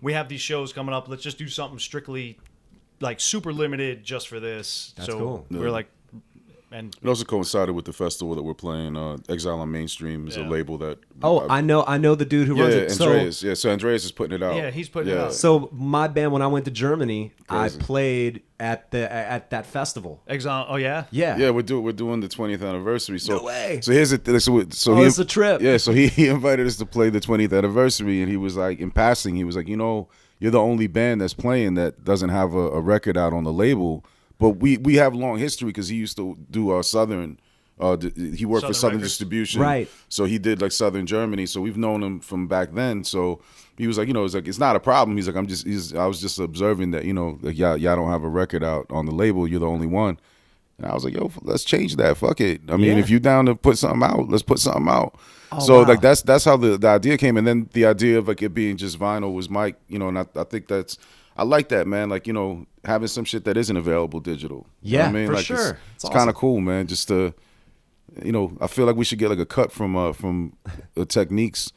Speaker 4: we have these shows coming up. Let's just do something strictly, like, super limited just for this.
Speaker 1: That's cool.
Speaker 4: We're like, and
Speaker 3: it also coincided with the festival that we're playing. Exile on Main Stream is a label that.
Speaker 1: I know the dude who runs it.
Speaker 3: Andreas. So Andreas is putting it out.
Speaker 4: Yeah, he's putting it out.
Speaker 1: So my band, when I went to Germany, I played at that festival.
Speaker 4: Exile. Oh yeah.
Speaker 1: Yeah.
Speaker 3: Yeah, we're doing the 20th anniversary. So,
Speaker 1: no way.
Speaker 3: So here's the so
Speaker 1: it's a trip.
Speaker 3: Yeah, so he invited us to play the 20th anniversary, and he was like, in passing, he was like, you're the only band that's playing that doesn't have a record out on the label. But we have long history because he used to do Southern. He worked for Southern
Speaker 4: Records.
Speaker 3: Distribution,
Speaker 1: right?
Speaker 3: So he did like Southern Germany. So we've known him from back then. So he was like, it's not a problem. He's like, I was just observing that, like y'all don't have a record out on the label. You're the only one. And I was like, yo, let's change that. Fuck it. I mean, if you're down to put something out, let's put something out. So like that's how the idea came. And then the idea of like it being just vinyl was Mike. And I think I like that, man. Like, having some shit that isn't available digital.
Speaker 1: Yeah,
Speaker 3: I mean?
Speaker 1: for
Speaker 3: like,
Speaker 1: sure.
Speaker 3: It's kind of cool, man. Just to, I feel like we should get like a cut from the Techniques.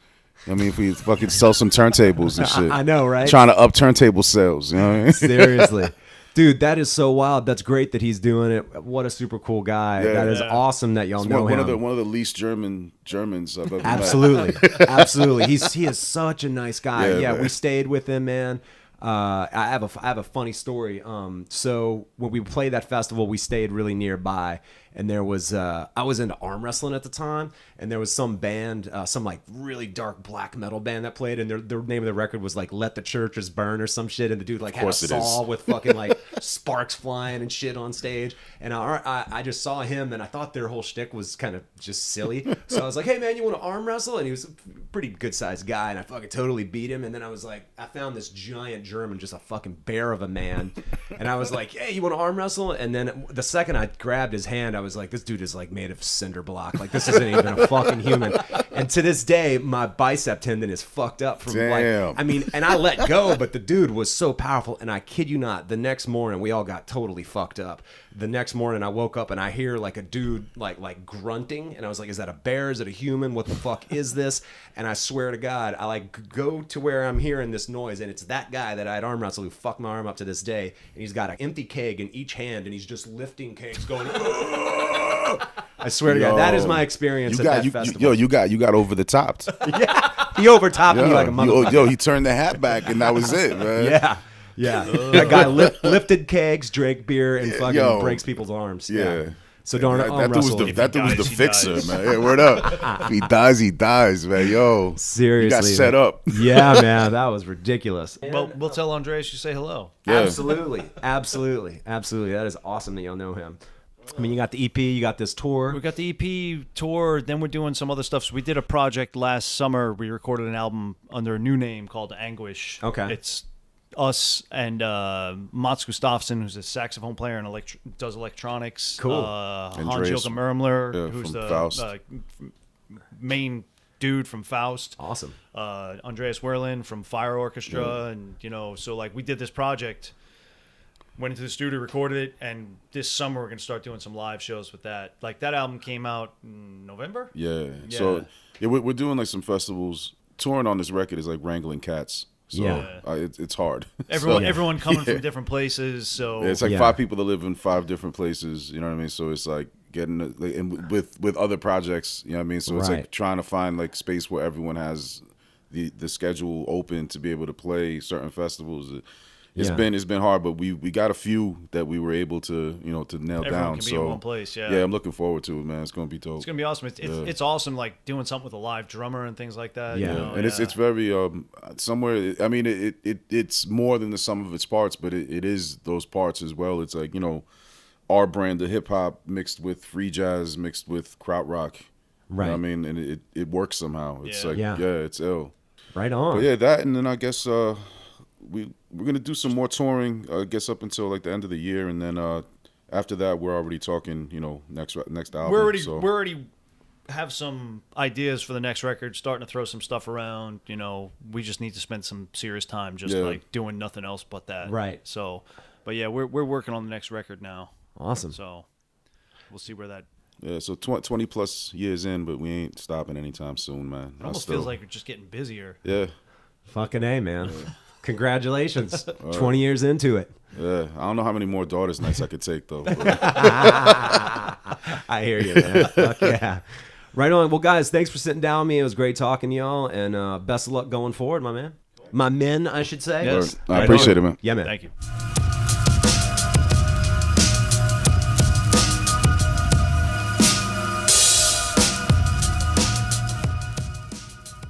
Speaker 3: I mean, if we fucking sell some turntables and shit.
Speaker 1: I know, right?
Speaker 3: Trying to up turntable sales, you know what I mean?
Speaker 1: Seriously. Dude, that is so wild. That's great that he's doing it. What a super cool guy.
Speaker 3: Yeah.
Speaker 1: That is awesome that y'all know him.
Speaker 3: One of the least Germans I've ever met.
Speaker 1: Absolutely. He is such a nice guy.
Speaker 3: Yeah,
Speaker 1: we stayed with him, man. I have a funny story. So when we played that festival, we stayed really nearby, and there was I was into arm wrestling at the time, and there was some band, some like really dark black metal band that played, and their name of the record was like "Let the Churches Burn" or some shit, and the dude like had a saw with fucking like sparks flying and shit on stage, and I just saw him, and I thought their whole shtick was kind of just silly, so I was like, hey man, you want to arm wrestle? And he was a pretty good sized guy, and I fucking totally beat him, and then I was like, I found this giant German, just a fucking bear of a man, and I was like, hey, you want to arm wrestle? And then the second I grabbed his hand, I was like, this dude is like made of cinder block, like this isn't even a fucking human. And to this day, my bicep tendon is fucked up from like, I mean, and I let go, but the dude was so powerful, and I kid you not, the next morning we all got totally fucked up. The next morning I woke up and I hear like a dude like grunting, and I was like, is that a bear? Is it a human? What the fuck is this? And I swear to God, I like go to where I'm hearing this noise, and it's that guy that I'd arm wrestle who fucked my arm up to this day, and he's got an empty keg in each hand, and he's just lifting kegs going I swear to God, that is my experience at that festival.
Speaker 3: You got over the top.
Speaker 1: Yeah, he overtopped me like a motherfucker.
Speaker 3: He turned the hat back, and that was it, man.
Speaker 1: Yeah. That guy lifted kegs, drank beer, and fucking breaks people's arms. Yeah. So don't arm wrestle.
Speaker 3: That dude was the fixer, man. Yeah, word up. If he dies, man. Yo.
Speaker 1: Seriously.
Speaker 3: You got set up.
Speaker 1: Yeah, man. That was ridiculous.
Speaker 4: Well, we'll tell Andreas you say hello.
Speaker 3: Yeah.
Speaker 1: Absolutely. That is awesome that y'all know him. I mean, you got the EP, you got this tour.
Speaker 4: We got the EP tour, then we're doing some other stuff. So we did a project last summer. We recorded an album under a new name called Anguish.
Speaker 1: Okay.
Speaker 4: It's us and Mats Gustafsson, who's a saxophone player and does electronics.
Speaker 1: Cool.
Speaker 4: Hans-Joachim Mermler, who's
Speaker 3: from
Speaker 4: the
Speaker 3: Faust.
Speaker 4: main dude from Faust.
Speaker 1: Awesome.
Speaker 4: Andreas Werlin from Fire Orchestra. And, so like we did this project, went into the studio, recorded it, and this summer we're going to start doing some live shows with that. Like that album came out in November?
Speaker 3: Yeah. So we're doing like some festivals. Touring on this record is like wrangling cats. So it's hard.
Speaker 4: Everyone coming from different places. So
Speaker 3: it's like 5 people that live in 5 different places. You know what I mean? So it's like getting and with other projects. You know what I mean? So it's like trying to find like space where everyone has the schedule open to be able to play certain festivals. It's been hard, but we got a few that we were able to to nail
Speaker 4: everyone
Speaker 3: down.
Speaker 4: Can be in one place, yeah,
Speaker 3: I'm looking forward to it, man. It's gonna be dope.
Speaker 4: It's gonna be awesome. It's awesome, like doing something with a live drummer and things like that.
Speaker 3: And it's very somewhere. I mean, it's more than the sum of its parts, but it is those parts as well. It's like our brand of hip hop mixed with free jazz, mixed with krautrock.
Speaker 1: Right.
Speaker 3: You know what I mean? And it works somehow. It's
Speaker 4: Yeah.
Speaker 3: like,
Speaker 1: Yeah.
Speaker 3: it's ill.
Speaker 1: Right on.
Speaker 3: But yeah, that, and then I guess we're gonna do some more touring. I guess up until like the end of the year, and then after that, we're already talking. Next album.
Speaker 4: We're
Speaker 3: so.
Speaker 4: already have some ideas for the next record. Starting to throw some stuff around. We just need to spend some serious time just like doing nothing else but that.
Speaker 1: Right.
Speaker 4: So, but yeah, we're working on the next record now.
Speaker 1: Awesome.
Speaker 4: So we'll see where that.
Speaker 3: Yeah, so 20 plus years in, but we ain't stopping anytime soon, man.
Speaker 4: It almost feels like we're just getting busier.
Speaker 3: Yeah.
Speaker 1: Fucking A, man. Congratulations. 20 years into it.
Speaker 3: Yeah, I don't know how many more daughters nights I could take, though.
Speaker 1: I hear you, man. Fuck yeah. Right on. Well, guys, thanks for sitting down with me. It was great talking to y'all, and best of luck going forward, my man. My men, I should say.
Speaker 4: Yes.
Speaker 3: I appreciate it, man.
Speaker 1: Yeah, man.
Speaker 4: Thank you.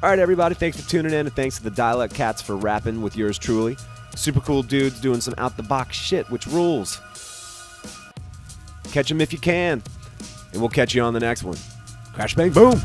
Speaker 1: All right, everybody. Thanks for tuning in, and thanks to the Dialect Cats for rapping with yours truly. Super cool dudes doing some out-the-box shit, which rules. Catch them if you can, and we'll catch you on the next one. Crash, bang, boom.